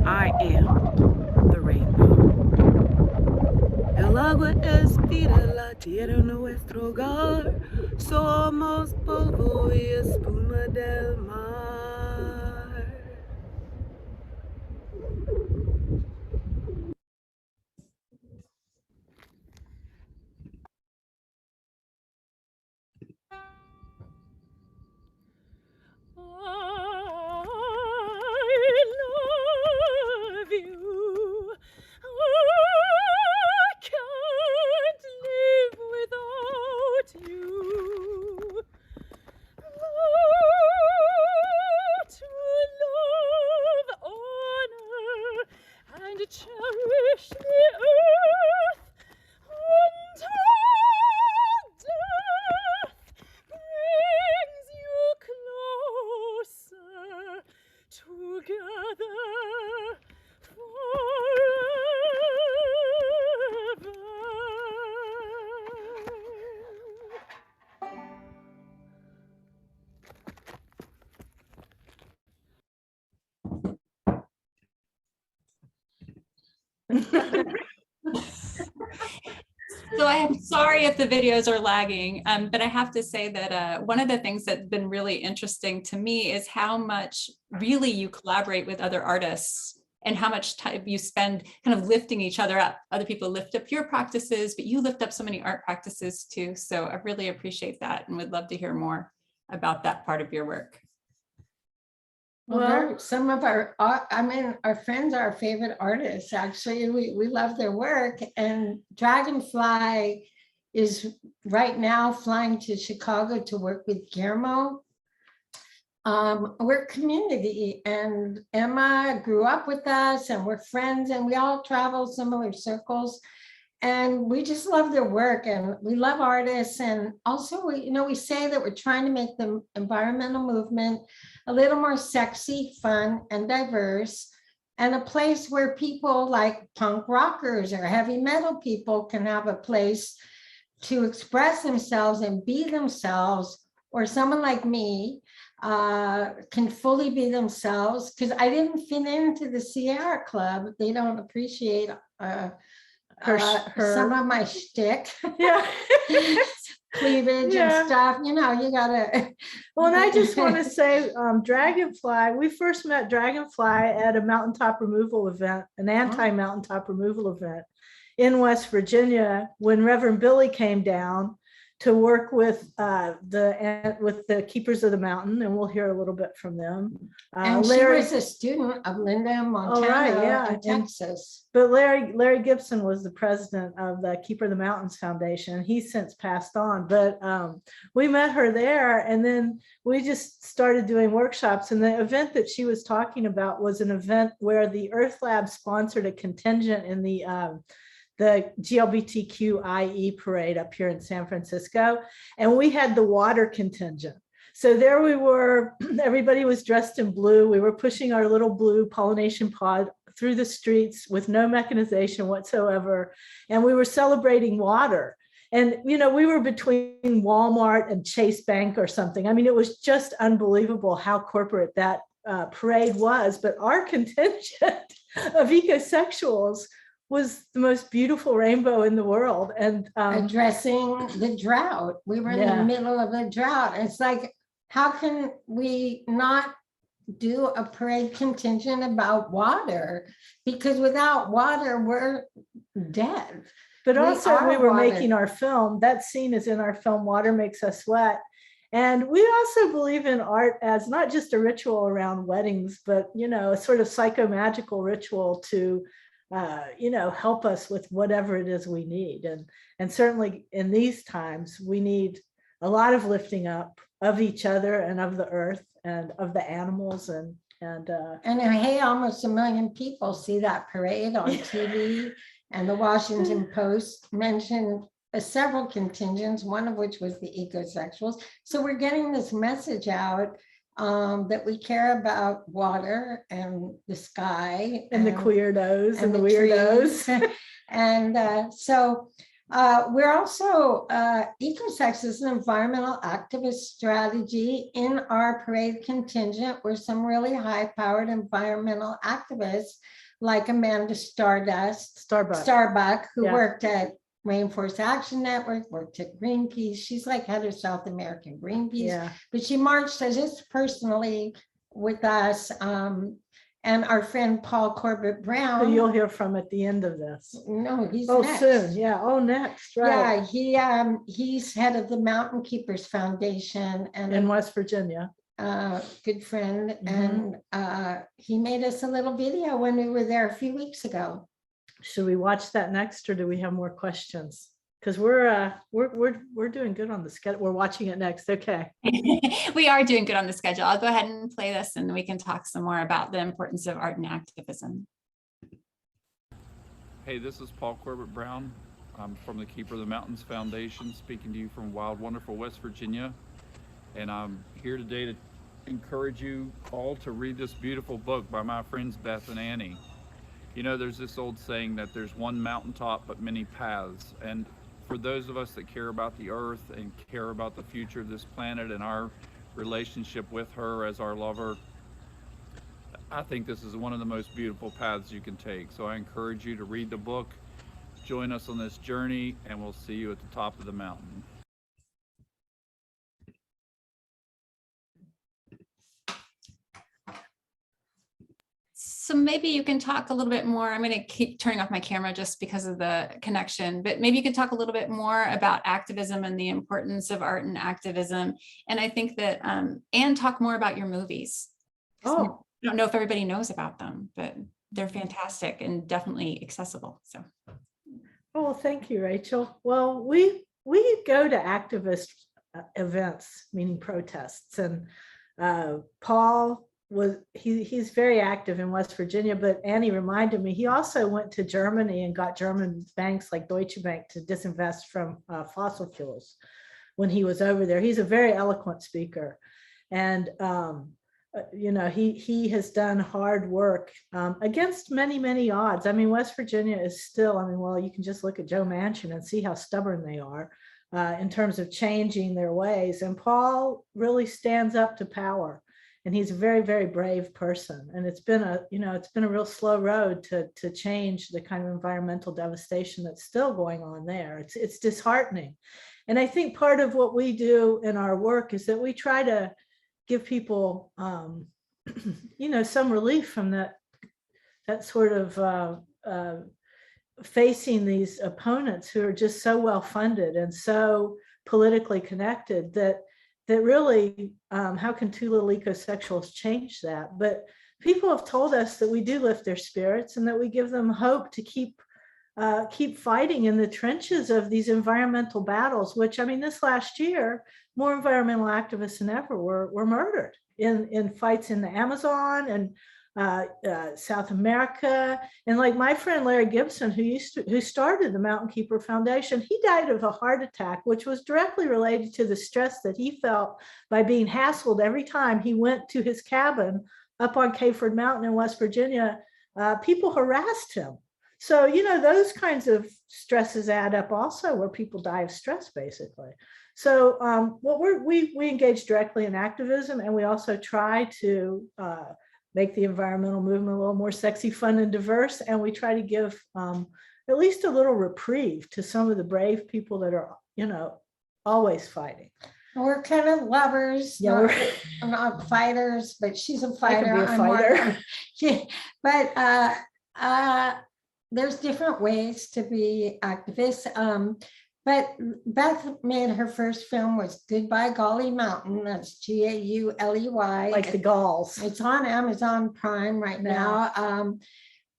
I am the rainbow. El agua espira la tierra nuestro hogar, somos polvo y espuma So I am sorry if the videos are lagging, but I have to say that one of the things that's been really interesting to me is how much really you collaborate with other artists and how much time you spend kind of lifting each other up. Other people lift up your practices, but you lift up so many art practices too. So I really appreciate that and would love to hear more about that part of your work. Well, some of our friends are our favorite artists. Actually, we love their work. And Dragonfly is right now flying to Chicago to work with Guillermo. We're a community, and Emma grew up with us, and we're friends, and we all travel similar circles. And we just love their work, and we love artists. And also, we say that we're trying to make the environmental movement a little more sexy, fun, and diverse, and a place where people like punk rockers or heavy metal people can have a place to express themselves and be themselves, or someone like me can fully be themselves, because I didn't fit into the Sierra Club. They don't appreciate some of my shtick. Yeah. Cleavage Yeah. and stuff, you gotta. Well, and I just want to say, Dragonfly, we first met Dragonfly at a mountaintop removal event, an anti-mountaintop removal event in West Virginia, when Reverend Billy came down to work with the Keepers of the Mountain, and we'll hear a little bit from them. And Larry, she was a student of Linda Montano right, yeah, in Texas. But Larry Gibson was the president of the Keeper of the Mountains Foundation. He's since passed on, but we met her there, and then we just started doing workshops. And the event that she was talking about was an event where the Earth Lab sponsored a contingent in the GLBTQIE parade up here in San Francisco, and we had the water contingent. So there we were, everybody was dressed in blue. We were pushing our little blue pollination pod through the streets with no mechanization whatsoever. And we were celebrating water. And, we were between Walmart and Chase Bank or something. I mean, it was just unbelievable how corporate that parade was. But our contingent of ecosexuals was the most beautiful rainbow in the world. And addressing the drought. We were in the middle of a drought. It's like, how can we not do a parade contingent about water? Because without water, we're dead. But also we were water. making our film. That scene is in our film, Water Makes Us Sweat. And we also believe in art as not just a ritual around weddings, but, a sort of psychomagical ritual to help us with whatever it is we need. And certainly in these times, we need a lot of lifting up of each other and of the earth and of the animals. And hey, almost 1 million people see that parade on TV. And the Washington Post mentioned several contingents, one of which was the ecosexuals. So we're getting this message out that we care about water and the sky and the queerdos and the weirdos. And so we're also, Ecosex is an environmental activist strategy. In our parade contingent were some really high-powered environmental activists like Amanda Starbuck, who worked at Rainforest Action Network, worked at Greenpeace. She's like head of South American Greenpeace, but she marched just personally with us. And our friend Paul Corbit Brown, who you'll hear from at the end of this. No, he's next. Soon. Yeah. Oh, next. Right. Yeah. He's head of the Mountain Keepers Foundation and in West Virginia. Good friend. And he made us a little video when we were there a few weeks ago. Should we watch that next, or do we have more questions? Because we're doing good on the schedule. We're watching it next. Okay. We are doing good on the schedule. I'll go ahead and play this, and we can talk some more about the importance of art and activism. Hey, this is Paul Corbit Brown. I'm from the Keeper of the Mountains Foundation, speaking to you from wild, wonderful West Virginia. And I'm here today to encourage you all to read this beautiful book by my friends Beth and Annie. There's this old saying that there's one mountaintop but many paths. And for those of us that care about the earth and care about the future of this planet and our relationship with her as our lover, I think this is one of the most beautiful paths you can take. So I encourage you to read the book, join us on this journey, and we'll see you at the top of the mountain. So maybe you can talk a little bit more. I'm going to keep turning off my camera just because of the connection, but maybe you can talk a little bit more about activism and the importance of art and activism. And I think that, and talk more about your movies. Oh, I don't know if everybody knows about them, but they're fantastic and definitely accessible. So. oh, well, thank you, Rachel. Well, we go to activist events, meaning protests, and Paul he's very active in West Virginia, but Annie reminded me he also went to Germany and got German banks like Deutsche Bank to disinvest from fossil fuels when he was over there. He's a very eloquent speaker, and you know, he has done hard work against many odds. I mean, West Virginia is still, I mean, well, you can just look at Joe Manchin and see how stubborn they are in terms of changing their ways. And Paul really stands up to power. And he's a very brave person. And it's been a, you know, it's been a real slow road to change the kind of environmental devastation that's still going on there. It's disheartening. And I think part of what we do in our work is that we try to give people, you know, some relief from that sort of facing these opponents who are just so well funded and so politically connected that really, how can two little ecosexuals change that? But people have told us that we do lift their spirits and that we give them hope to keep fighting in the trenches of these environmental battles, which, I mean, this last year, more environmental activists than ever were murdered in fights in the Amazon and South America. And like my friend Larry Gibson, who started the Mountain Keeper Foundation, he died of a heart attack, which was directly related to the stress that he felt by being hassled every time he went to his cabin up on Cayford Mountain in West Virginia. People harassed him. So, you know, those kinds of stresses add up also, where people die of stress, basically. So we engage directly in activism, and we also try to make the environmental movement a little more sexy, fun, and diverse. And we try to give at least a little reprieve to some of the brave people that are, you know, always fighting. We're kind of lovers, yeah, not fighters, but she's a fighter. I can be a fighter. But there's different ways to be activists. But Beth made her first film was Goodbye Gauley Mountain. That's Gauley. Like the Gauls. It's on Amazon Prime right now.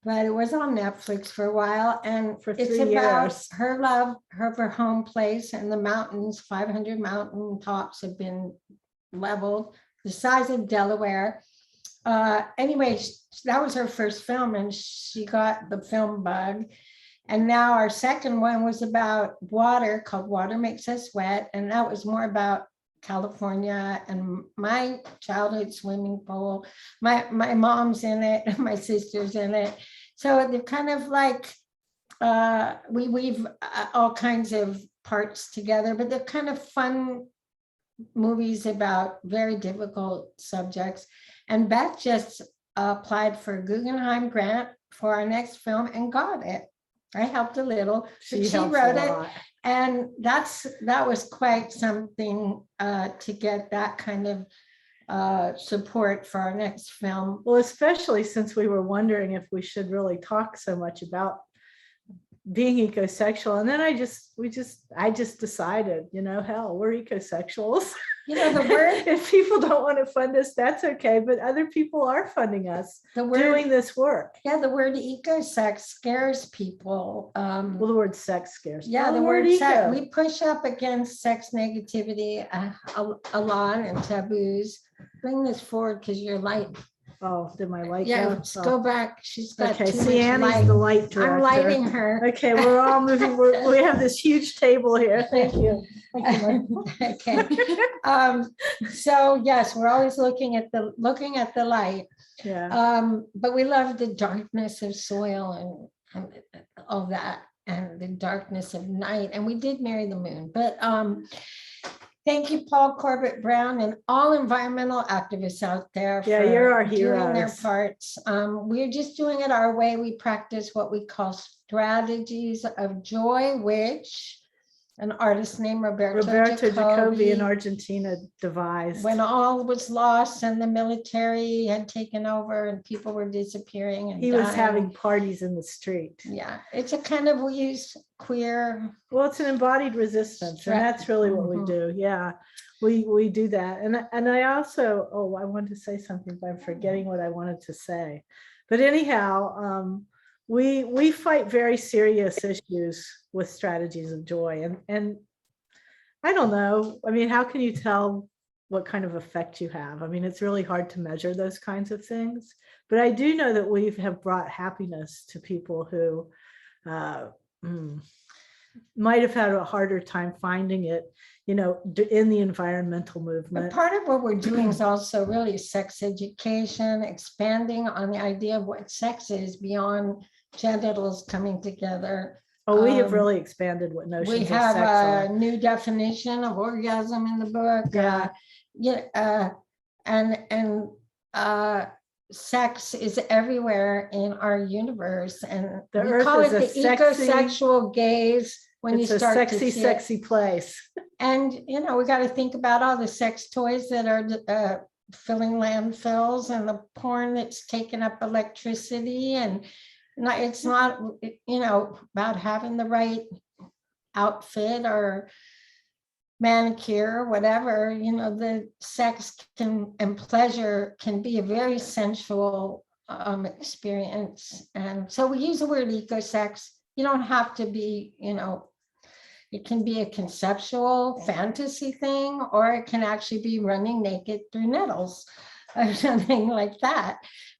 But it was on Netflix for a while. And for 3 it's years. about her love of her home place and the mountains. 500 mountain tops have been leveled, the size of Delaware. Anyway, that was her first film, and she got the film bug. And now our second one was about water, called Water Makes Us Wet. And that was more about California and my childhood swimming pool. My mom's in it, my sister's in it. So they're kind of like, we weave all kinds of parts together, but they're kind of fun movies about very difficult subjects. And Beth just applied for a Guggenheim grant for our next film and got it. I helped a little. She wrote it, and that was quite something to get that kind of support for our next film. Well, especially since we were wondering if we should really talk so much about being ecosexual, and then I just decided, you know, hell, we're ecosexuals. You know, the word, if people don't want to fund us, that's okay, but other people are funding us doing this work. Yeah, the word ecosex scares people. Well, the word sex scares. Yeah, the word sex. We push up against sex negativity a lot and taboos. Bring this forward because you're light. Oh, did my light go? Let's go back. She's got okay. Too See, much Annie's light. the light director. I'm lighting her. Okay, we're all moving. We have this huge table here. Thank you. Thank you. Okay. So yes, we're always looking at the light. Yeah. But we love the darkness of soil and all that, and the darkness of night. And we did marry the moon, but Thank you, Paul, Corbit Brown, and all environmental activists out there Yeah, for you're our doing their heroes. parts. We're just doing it our way. We practice what we call strategies of joy, which an artist named Roberto Jacobi in Argentina devised. when all was lost and the military had taken over and people were disappearing and He was dying. having parties in the street. Yeah, it's a kind of, we use queer. Well, it's an embodied resistance, and that's really what we do. Yeah, we do that. And I also, I wanted to say something, but I'm forgetting what I wanted to say. But anyhow, we fight very serious issues with strategies of joy. And I don't know, I mean, how can you tell what kind of effect you have? I mean, it's really hard to measure those kinds of things. But I do know that we have brought happiness to people who might have had a harder time finding it, you know, in the environmental movement. But part of what we're doing is also really sex education, expanding on the idea of what sex is beyond genitals coming together. Oh, we have really expanded what notions we of have sex are. a new definition of orgasm in the book. Sex is everywhere in our universe, and The we earth call it is the a sexy- ecosexual gaze. When It's you a start sexy, to see sexy it. place. And you know, we got to think about all the sex toys that are filling landfills and the porn that's taking up electricity, and it's not, you know, about having the right outfit or manicure or whatever. You know, the sex and pleasure can be a very sensual experience, and so we use the word eco-sex. You don't have to be, you know, it can be a conceptual fantasy thing, or it can actually be running naked through nettles or something like that.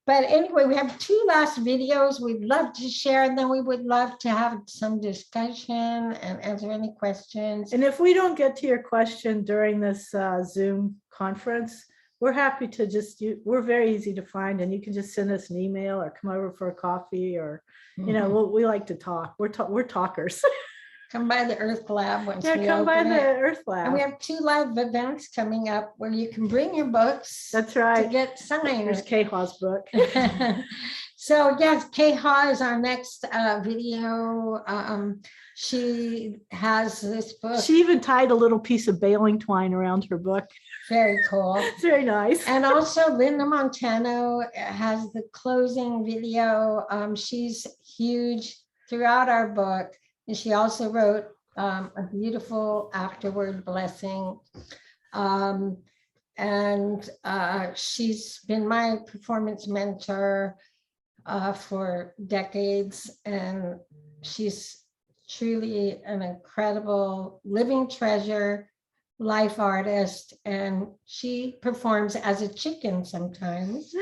But anyway, we have 2 last videos we'd love to share, and then we would love to have some discussion and answer any questions. And if we don't get to your question during this Zoom conference, we're happy to we're very easy to find, and you can just send us an email or come over for a coffee, or, you know, we like to talk. We're talkers. Come by the Earth Lab once we come by open the it. Earth Lab. And we have 2 live events coming up where you can bring your books. That's right. To get signed. There's K-HAW's book. So yes, K-HAW is our next video. She has this book. She even tied a little piece of baling twine around her book. Very cool. It's very nice. And also Linda Montano has the closing video. She's huge throughout our book. And she also wrote a beautiful afterward blessing. She's been my performance mentor for decades. And she's truly an incredible living treasure, life artist. And she performs as a chicken sometimes.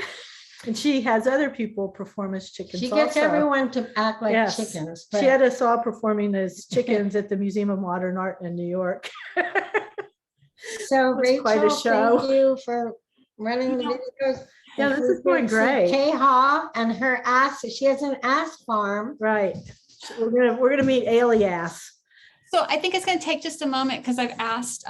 And she has other people perform as chickens. She gets also. everyone to act like Yes. chickens. She had us all performing as chickens at the Museum of Modern Art in New York. So Rachel, quite a show. thank you for running the videos. Yeah, this is going great. K-HAW and her ass, she has an ass farm. Right. We're gonna meet Alias. So I think it's going to take just a moment, because I've asked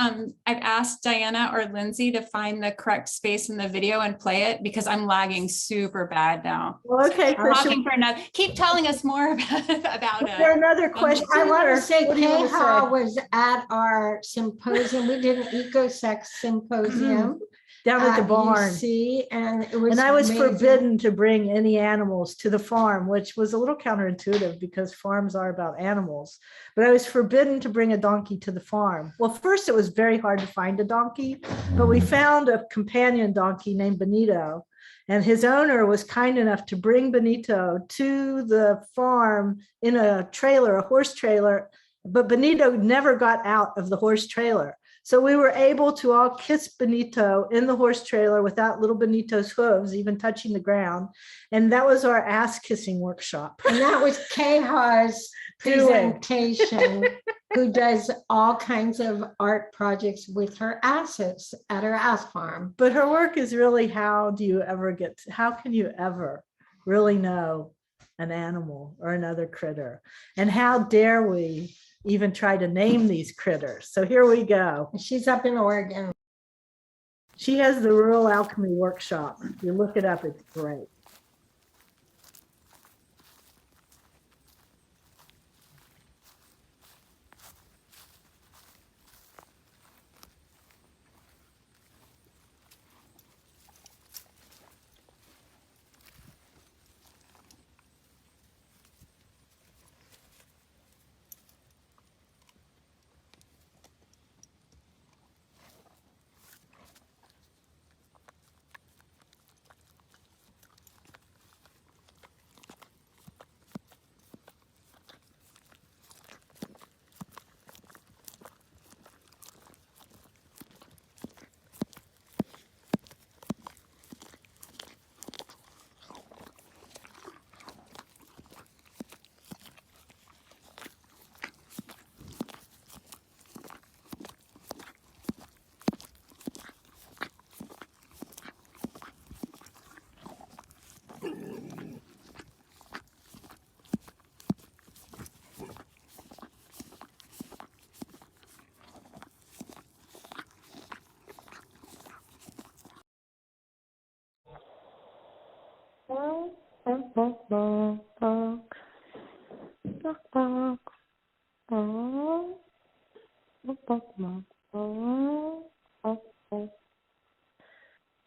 Diana or Lindsay to find the correct space in the video and play it, because I'm lagging super bad now. Well, okay. We're talking for another. Keep telling us more about Is there another question? I want to say What do you wanna K-HAW say? was at our symposium. We did an eco-sex symposium. Down at the barn. UC, and it was And I was amazing. forbidden to bring any animals to the farm, which was a little counterintuitive because farms are about animals. But I was forbidden to bring a donkey to the farm. Well, first it was very hard to find a donkey, but we found a companion donkey named Benito. And his owner was kind enough to bring Benito to the farm in a trailer, a horse trailer, but Benito never got out of the horse trailer. So we were able to all kiss Benito in the horse trailer without little Benito's hooves even touching the ground. And that was our ass kissing workshop. And that was K-HAW's presentation, who does all kinds of art projects with her asses at her ass farm. But her work is really, how can you ever really know an animal or another critter? And how dare we even try to name these critters. So here we go. She's up in Oregon. She has the Rural Alchemy Workshop. If you look it up, it's great.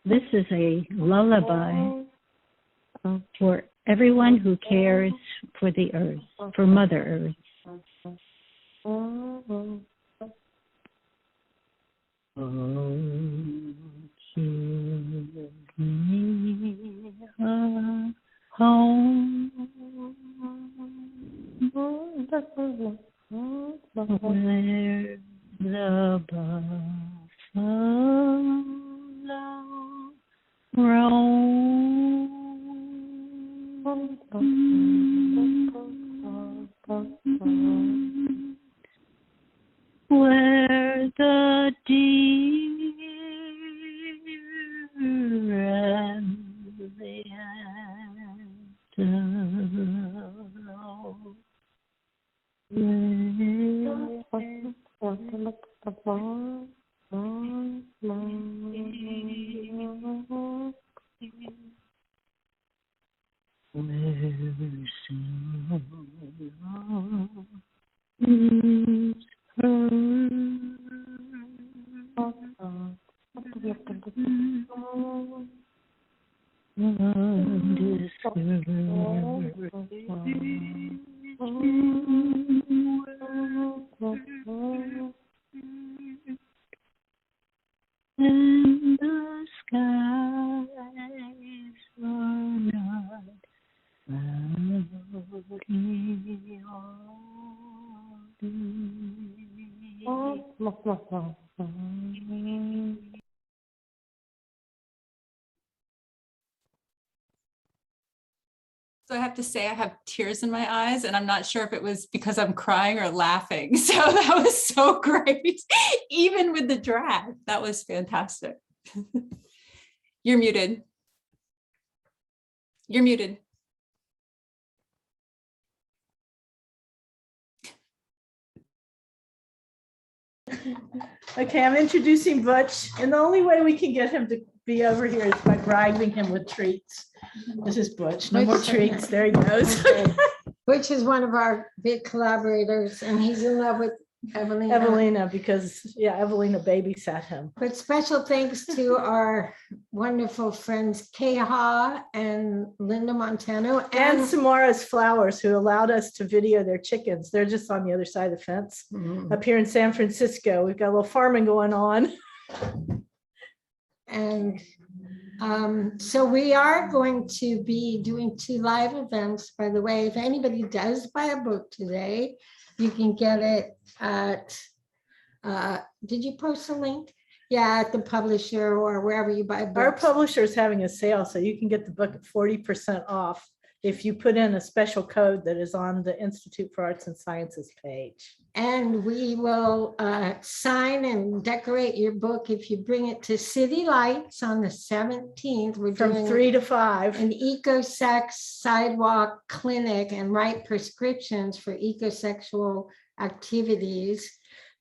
This is a lullaby for everyone who cares for the earth, for Mother Earth. Home where the buffalo roam, where the deer and the antelope and the skies are not cloudy. So I have to say I have tears in my eyes, and I'm not sure if it was because I'm crying or laughing. So that was so great. Even with the drag, that was fantastic. You're muted. You're muted. Okay, I'm introducing Butch, and the only way we can get him to be over here is by bribing him with treats. This is Butch. No more treats. There he goes. Butch is one of our big collaborators, and he's in love with Evelyna. Evelyna, because Evelyna babysat him. But special thanks to our wonderful friends K-HAW and Linda Montano And Samara's Flowers, who allowed us to video their chickens. They're just on the other side of the fence. Up here in San Francisco, we've got a little farming going on. And so we are going to be doing 2 live events, by the way. If anybody does buy a book today, you can get it at, did you post a link? Yeah, at the publisher or wherever you buy books. Our publisher is having a sale, so you can get the book at 40% off if you put in a special code that is on the Institute for Arts and Sciences page. And we will sign and decorate your book if you bring it to City Lights on the 17th. We're From doing 3 to 5. an eco-sex sidewalk clinic and write prescriptions for ecosexual activities.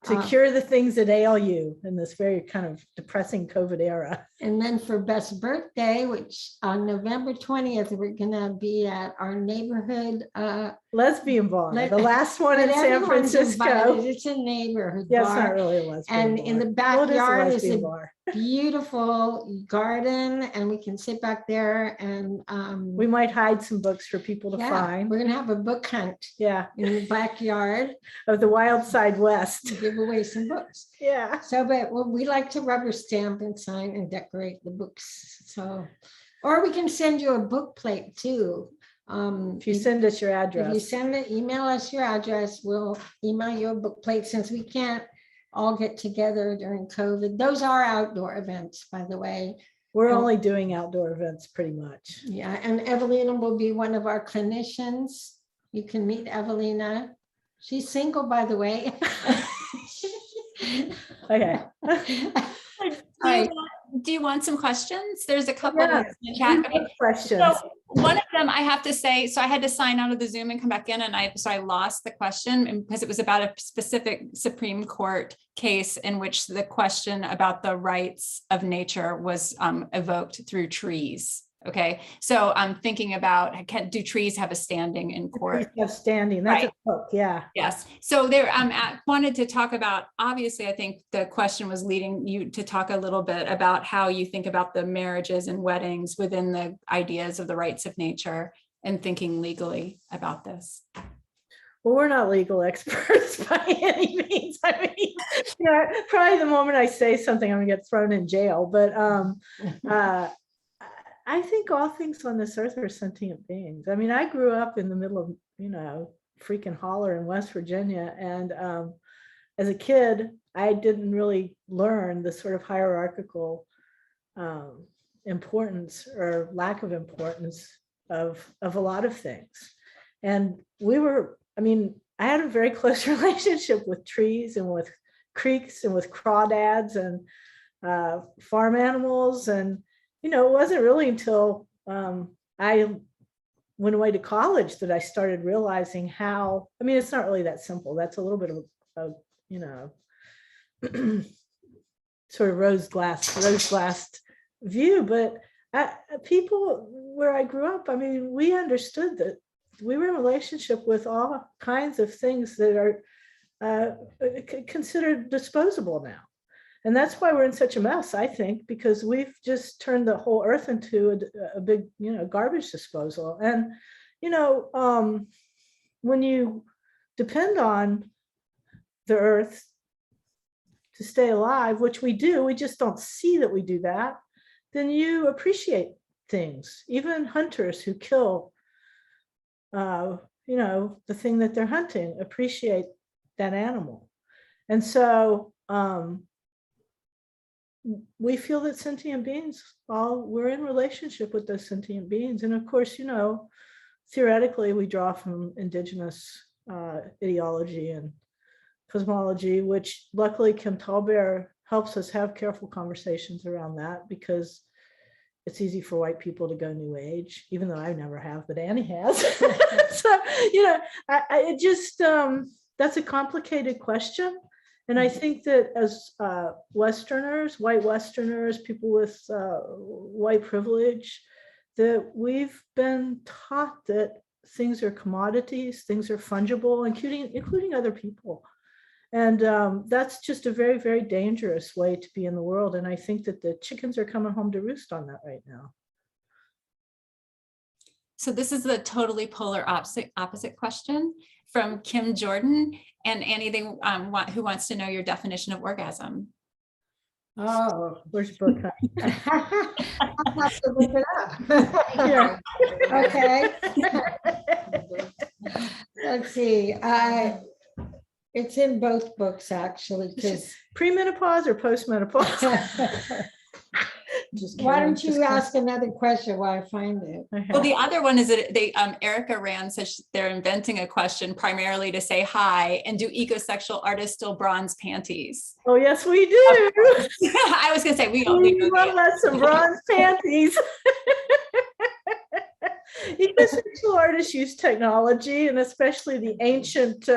To cure the things that ail you in this very kind of depressing COVID era. And then for Beth's birthday, which on November 20th, we're gonna be at our neighborhood lesbian bar, the last one in San Francisco. Invited. It's a neighborhood bar. It's not really a lesbian and bar. In the backyard is a bar. beautiful garden, and we can sit back there and we might hide some books for people to find. We're gonna have a book hunt. Yeah, in the backyard of the wild side west. To give away some books. Yeah. So, but we like to rubber stamp and sign and decorate the books. So, or we can send you a book plate too. If you send us your address. If you email us your address, we'll email you a book plate, since we can't all get together during COVID. Those are outdoor events, by the way. We're only doing outdoor events pretty much. Yeah, and Evelyna will be one of our clinicians. You can meet Evelyna. She's single, by the way. Okay. Do you want some questions? There's a couple in the chat. Okay. Questions. So one of them, I have to say, so I had to sign out of the Zoom and come back in, and I lost the question because it was about a specific Supreme Court case in which the question about the rights of nature was evoked through trees. Okay, so I'm thinking about, do trees have a standing in court? Trees have standing. That's a book. Yeah. Yes. So there, wanted to talk about, obviously, I think the question was leading you to talk a little bit about how you think about the marriages and weddings within the ideas of the rights of nature and thinking legally about this. Well, we're not legal experts by any means. I mean, probably the moment I say something, I'm gonna get thrown in jail. But I think all things on this earth are sentient beings. I mean, I grew up in the middle of, freaking holler in West Virginia. And as a kid, I didn't really learn the sort of hierarchical importance or lack of importance of a lot of things. And I had a very close relationship with trees and with creeks and with crawdads and farm animals. And it wasn't really until I went away to college that I started realizing how, it's not really that simple. That's a little bit of sort of rose glass view. But people where I grew up, we understood that we were in a relationship with all kinds of things that are considered disposable now. And that's why we're in such a mess, I think, because we've just turned the whole earth into a big, garbage disposal. And, when you depend on the earth to stay alive, which we do, we just don't see that we do that, then you appreciate things. Even hunters who kill, the thing that they're hunting, appreciate that animal. And so, we feel that sentient beings, we're in relationship with those sentient beings. And of course, theoretically, we draw from indigenous ideology and cosmology, which luckily Kim Tallbear helps us have careful conversations around that, because it's easy for white people to go new age, even though I never have, but Annie has. So, that's a complicated question. And I think that as Westerners, white Westerners, people with white privilege, that we've been taught that things are commodities, things are fungible, including other people. And that's just a very, very dangerous way to be in the world. And I think that the chickens are coming home to roost on that right now. So this is the totally polar opposite question from Kim Jordan. And Annie, who wants to know your definition of orgasm? Oh, where's Brooke? I'll have to look it up. Yeah. Okay. Let's see. It's in both books, actually. Premenopause or postmenopause? Why don't you ask another question while I find it? Okay. Well, the other one is that Erica Rand says they're inventing a question primarily to say hi, and do ecosexual artists still bronze panties? Oh, yes, we do. I was going to say, we love us some bronze panties. Ecosexual artists use technology, and especially the ancient,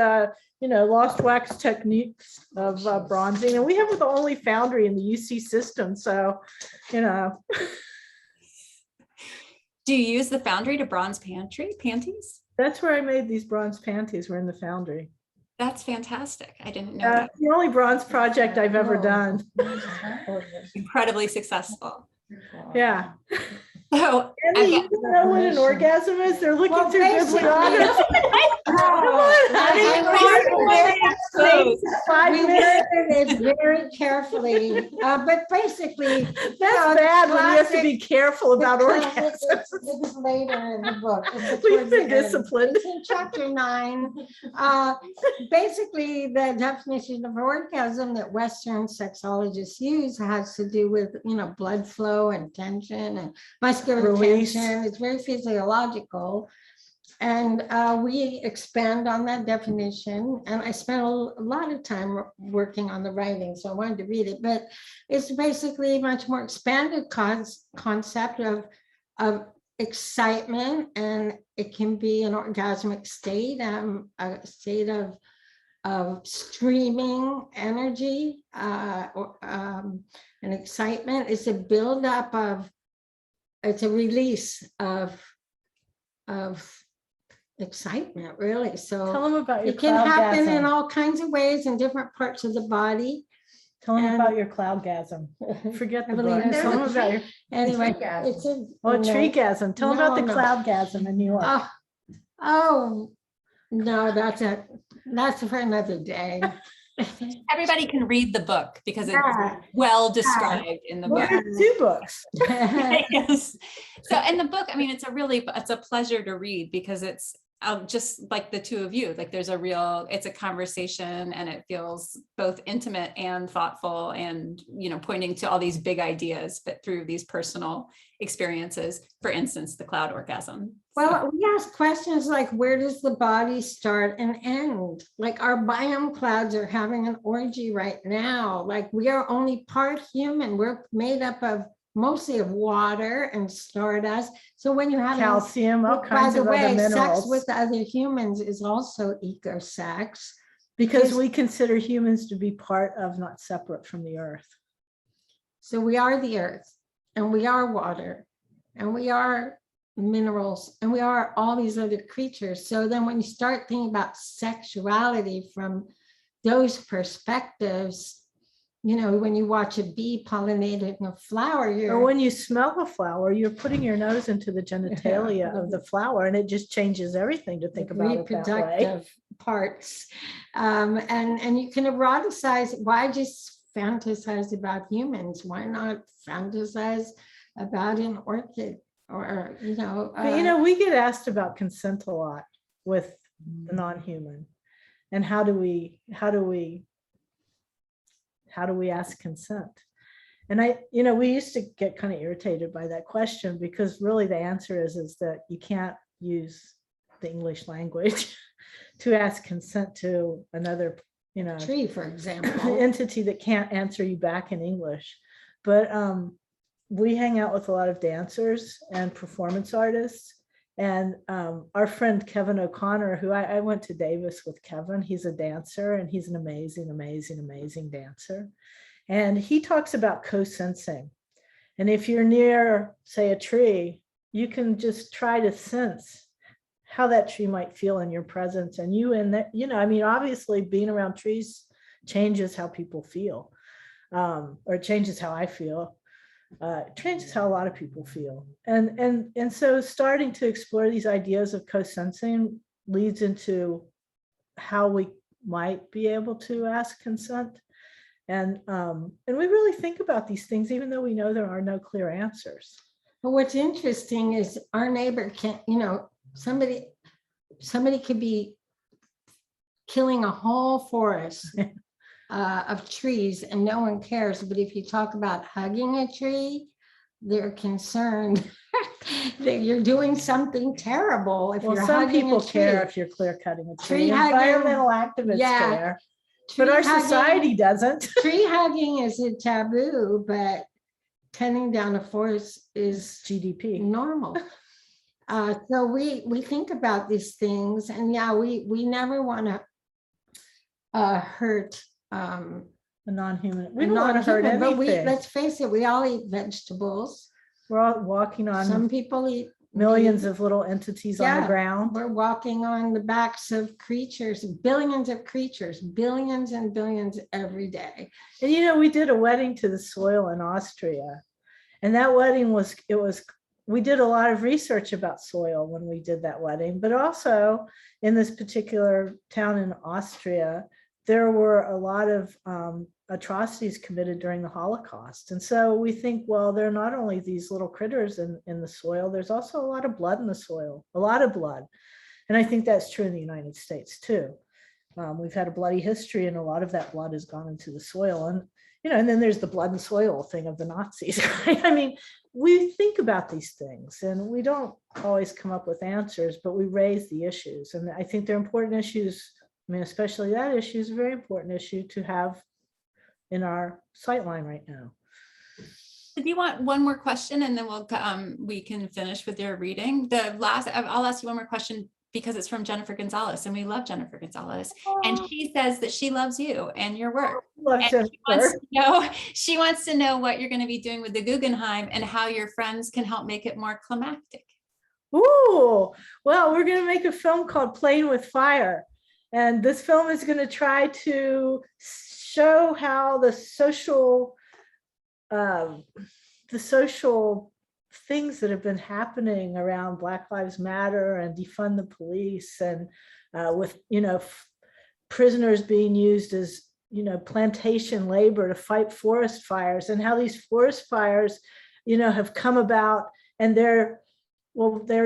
lost wax techniques of bronzing. And we have the only foundry in the UC system. So, Do you use the foundry to bronze panties? That's where I made these bronze panties, were in the foundry. That's fantastic. I didn't know that. The only bronze project I've ever done. Incredibly successful. Yeah. So, Annie, you don't know what an orgasm is? They're looking through bibliography. We worded it very carefully, but basically, that's bad when you have to be careful about orgasms. It's later in the book. We've been disciplined. It's in chapter 9. Basically, the definition of orgasm that Western sexologists use has to do with, blood flow and tension and muscular tension. It's very physiological. And we expand on that definition. And I spent a lot of time working on the writing, so I wanted to read it. But it's basically a much more expanded concept of excitement, and it can be an orgasmic state, a state of streaming energy, an excitement. It's a buildup of, it's a release of excitement, really. So tell them about your it can happen cloudgasm. in all kinds of ways in different parts of the body. Tell them about your cloudgasm. Forget the book. Tell them about your anyway. It's a treegasm. Tell them about the cloudgasm in New York. Oh no, that's for another day. Everybody can read the book because it's well described in the book. 2 books. Yes. So in the book, I mean, it's a pleasure to read because it's just like the two of you, like it's a conversation, and it feels both intimate and thoughtful, and, pointing to all these big ideas, but through these personal experiences, for instance, the cloud orgasm. Well, we ask questions like, where does the body start and end? Like, our biome clouds are having an orgy right now. Like, we are only part human. We're made up of mostly of water and stardust. So when you have calcium, all kinds of other minerals. Sex with other humans is also ecosex. Because we consider humans to be part of, not separate from the earth. So we are the earth, and we are water, and we are minerals, and we are all these other creatures. So then when you start thinking about sexuality from those perspectives, when you watch a bee pollinating a flower, or when you smell a flower, you're putting your nose into the genitalia of the flower, and it just changes everything to think about reproductive parts. And you can eroticize. Why just fantasize about humans? Why not fantasize about an orchid? Or we get asked about consent a lot with the non-human, and how do we ask consent? And we used to get kind of irritated by that question, because really the answer is that you can't use the English language to ask consent to another, tree, for example, entity that can't answer you back in English. But we hang out with a lot of dancers and performance artists. And our friend Kevin O'Connor, who I went to Davis with Kevin, he's a dancer, and he's an amazing, amazing, amazing dancer. And he talks about co-sensing. And if you're near, say, a tree, you can just try to sense how that tree might feel in your presence. And obviously being around trees changes how people feel, or changes how I feel. Changes how a lot of people feel. And so starting to explore these ideas of co-sensing leads into how we might be able to ask consent. And we really think about these things, even though we know there are no clear answers. But what's interesting is our neighbor can't, somebody could be killing a whole forest of trees and no one cares. But if you talk about hugging a tree, they're concerned that you're doing something terrible. If you're some hugging people a tree. care if you're clear cutting a tree. Hugging, environmental activists care, but our society doesn't. Tree hugging is a taboo, but cutting down a forest is GDP normal. So we think about these things, and yeah, we never want to hurt a non-human. We don't want to hurt anything. But let's face it, we all eat vegetables. We're all walking on. Some people eat millions of little entities on the ground. We're walking on the backs of creatures, billions of creatures, billions and billions every day. And you know, we did a wedding to the soil in Austria, and that wedding we did a lot of research about soil when we did that wedding, but also in this particular town in Austria, there were a lot of atrocities committed during the Holocaust. And so we think, well, there are not only these little critters in the soil, there's also a lot of blood in the soil, a lot of blood. And I think that's true in the United States too. We've had a bloody history, and a lot of that blood has gone into the soil. And, you know, and then there's the blood and soil thing of the Nazis, right? I mean, we think about these things and we don't always come up with answers, but we raise the issues. And I think they're important issues. I mean, especially that issue is a very important issue to have in our sightline right now. Do you want one more question, and then we can finish with your reading? I'll ask you one more question because it's from Jennifer Gonzalez, and we love Jennifer Gonzalez. And she says that she loves you and your work. She wants to know what you're going to be doing with the Guggenheim and how your friends can help make it more climactic. Ooh, well, we're going to make a film called Playing with Fire. And this film is going to try to show how the social things that have been happening around Black Lives Matter and defund the police, and with, you know, prisoners being used as, you know, plantation labor to fight forest fires, and how these forest fires, you know, have come about, and they're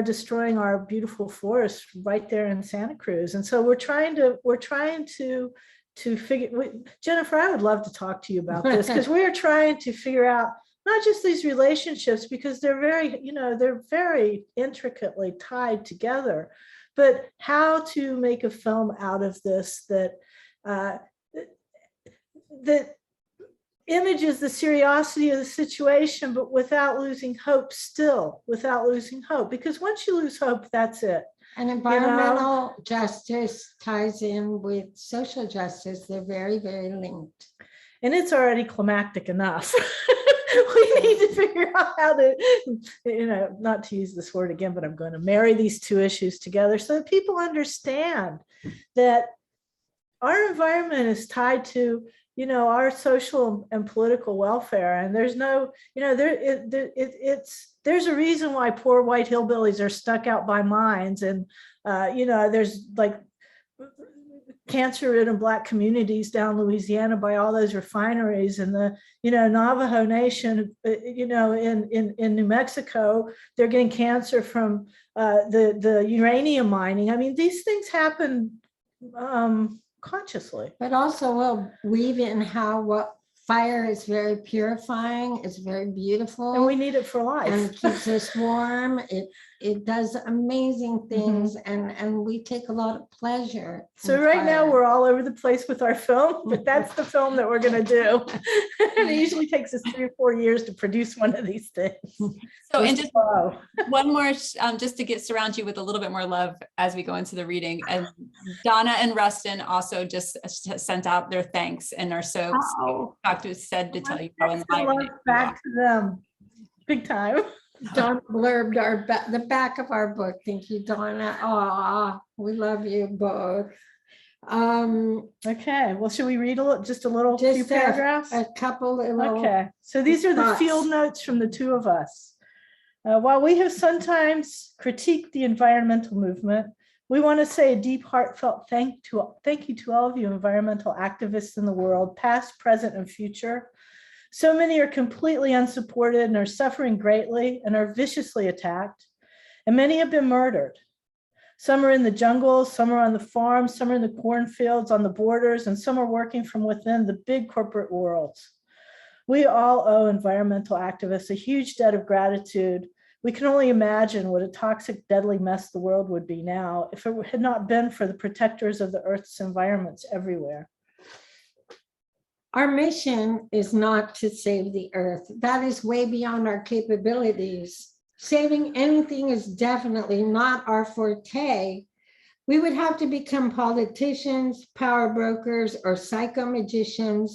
destroying our beautiful forests right there in Santa Cruz. And so we're trying to figure, Jennifer, I would love to talk to you about this, because we're trying to figure out not just these relationships, because they're very intricately tied together, but how to make a film out of this that images the seriousity of the situation, but without losing hope, because once you lose hope, that's it. And environmental justice ties in with social justice. They're very, very linked. And it's already climactic enough. We need to figure out how to, you know, not to use this word again, but I'm going to marry these two issues together so that people understand that our environment is tied to, you know, our social and political welfare. And there's no, you know, there's a reason why poor white hillbillies are stuck out by mines. And, you know, there's like cancer-ridden Black communities down Louisiana by all those refineries, and the, you know, Navajo Nation, you know, in New Mexico, they're getting cancer from the uranium mining. I mean, these things happen consciously. But also we'll weave in how what fire is very purifying, it's very beautiful. And we need it for life. And it keeps us warm. It does amazing things, and we take a lot of pleasure. So right now we're all over the place with our film, but that's the film that we're going to do. And it usually takes us 3 or 4 years to produce one of these things. So, and just one more, just to surround you with a little bit more love as we go into the reading. And Donna and Rustin also just sent out their thanks and are so said to tell you how enlightening. Back to them, big time. Donna blurbed the back of our book. Thank you, Donna. Oh, we love you both. Okay, well, should we read just a little few paragraphs? A couple little. Okay, so these are the field notes from the two of us. While we have sometimes critiqued the environmental movement, we want to say a deep, heartfelt thank you to all of you environmental activists in the world, past, present, and future. So many are completely unsupported and are suffering greatly and are viciously attacked. And many have been murdered. Some are in the jungles, some are on the farms, some are in the cornfields, on the borders, and some are working from within the big corporate worlds. We all owe environmental activists a huge debt of gratitude. We can only imagine what a toxic, deadly mess the world would be now if it had not been for the protectors of the Earth's environments everywhere. Our mission is not to save the Earth. That is way beyond our capabilities. Saving anything is definitely not our forte. We would have to become politicians, power brokers, or psychomagicians,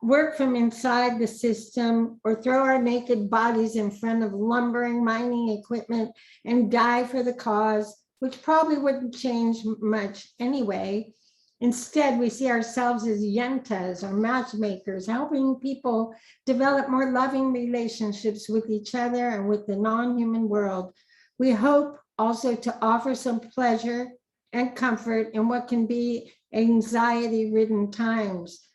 work from inside the system, or throw our naked bodies in front of lumbering mining equipment and die for the cause, which probably wouldn't change much anyway. Instead, we see ourselves as yentas or matchmakers, helping people develop more loving relationships with each other and with the non-human world. We hope also to offer some pleasure and comfort in what can be anxiety-ridden times.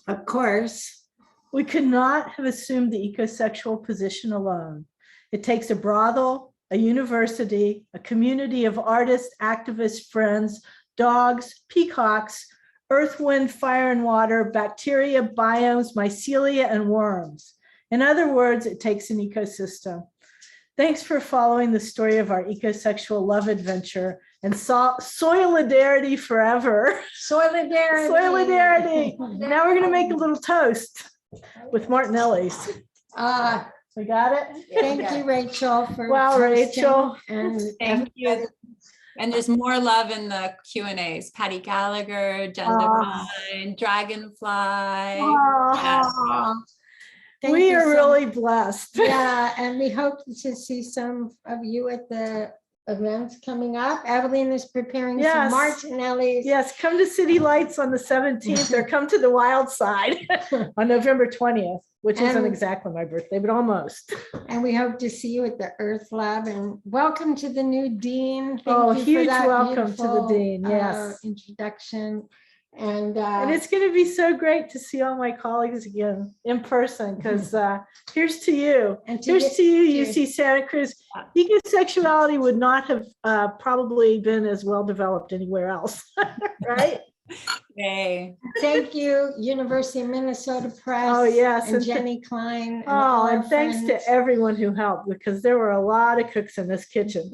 Of course, we could not have assumed the ecosexual position alone. It takes a brothel, a university, a community of artists, activists, friends, dogs, peacocks, earth, wind, fire, and water, bacteria, biomes, mycelia, and worms. In other words, it takes an ecosystem. Thanks for following the story of our ecosexual love adventure, and solidarity forever. Solidarity. Solidarity. Now we're going to make a little toast with Martinelli's. We got it? Thank you, Rachel, for wow, Rachel. And thank you. And there's more love in the Q&As. Patty Gallagher, Jennie Klein, Dragonfly. We are really blessed. Yeah, and we hope to see some of you at the events coming up. Evelyna is preparing some Martinelli's. Yes, come to City Lights on the 17th or come to the Wild Side on November 20th, which isn't exactly my birthday, but almost. And we hope to see you at the Earth Lab. And welcome to the new dean. Thank you huge for that welcome to the dean. Yes. Introduction. And it's going to be so great to see all my colleagues again in person, because here's to you. And here's to you, UC Santa Cruz. Ecosexuality would not have probably been as well developed anywhere else, right? Yay. Thank you, University of Minnesota Press. Oh, yes. And Jennie Klein. And thanks to everyone who helped, because there were a lot of cooks in this kitchen.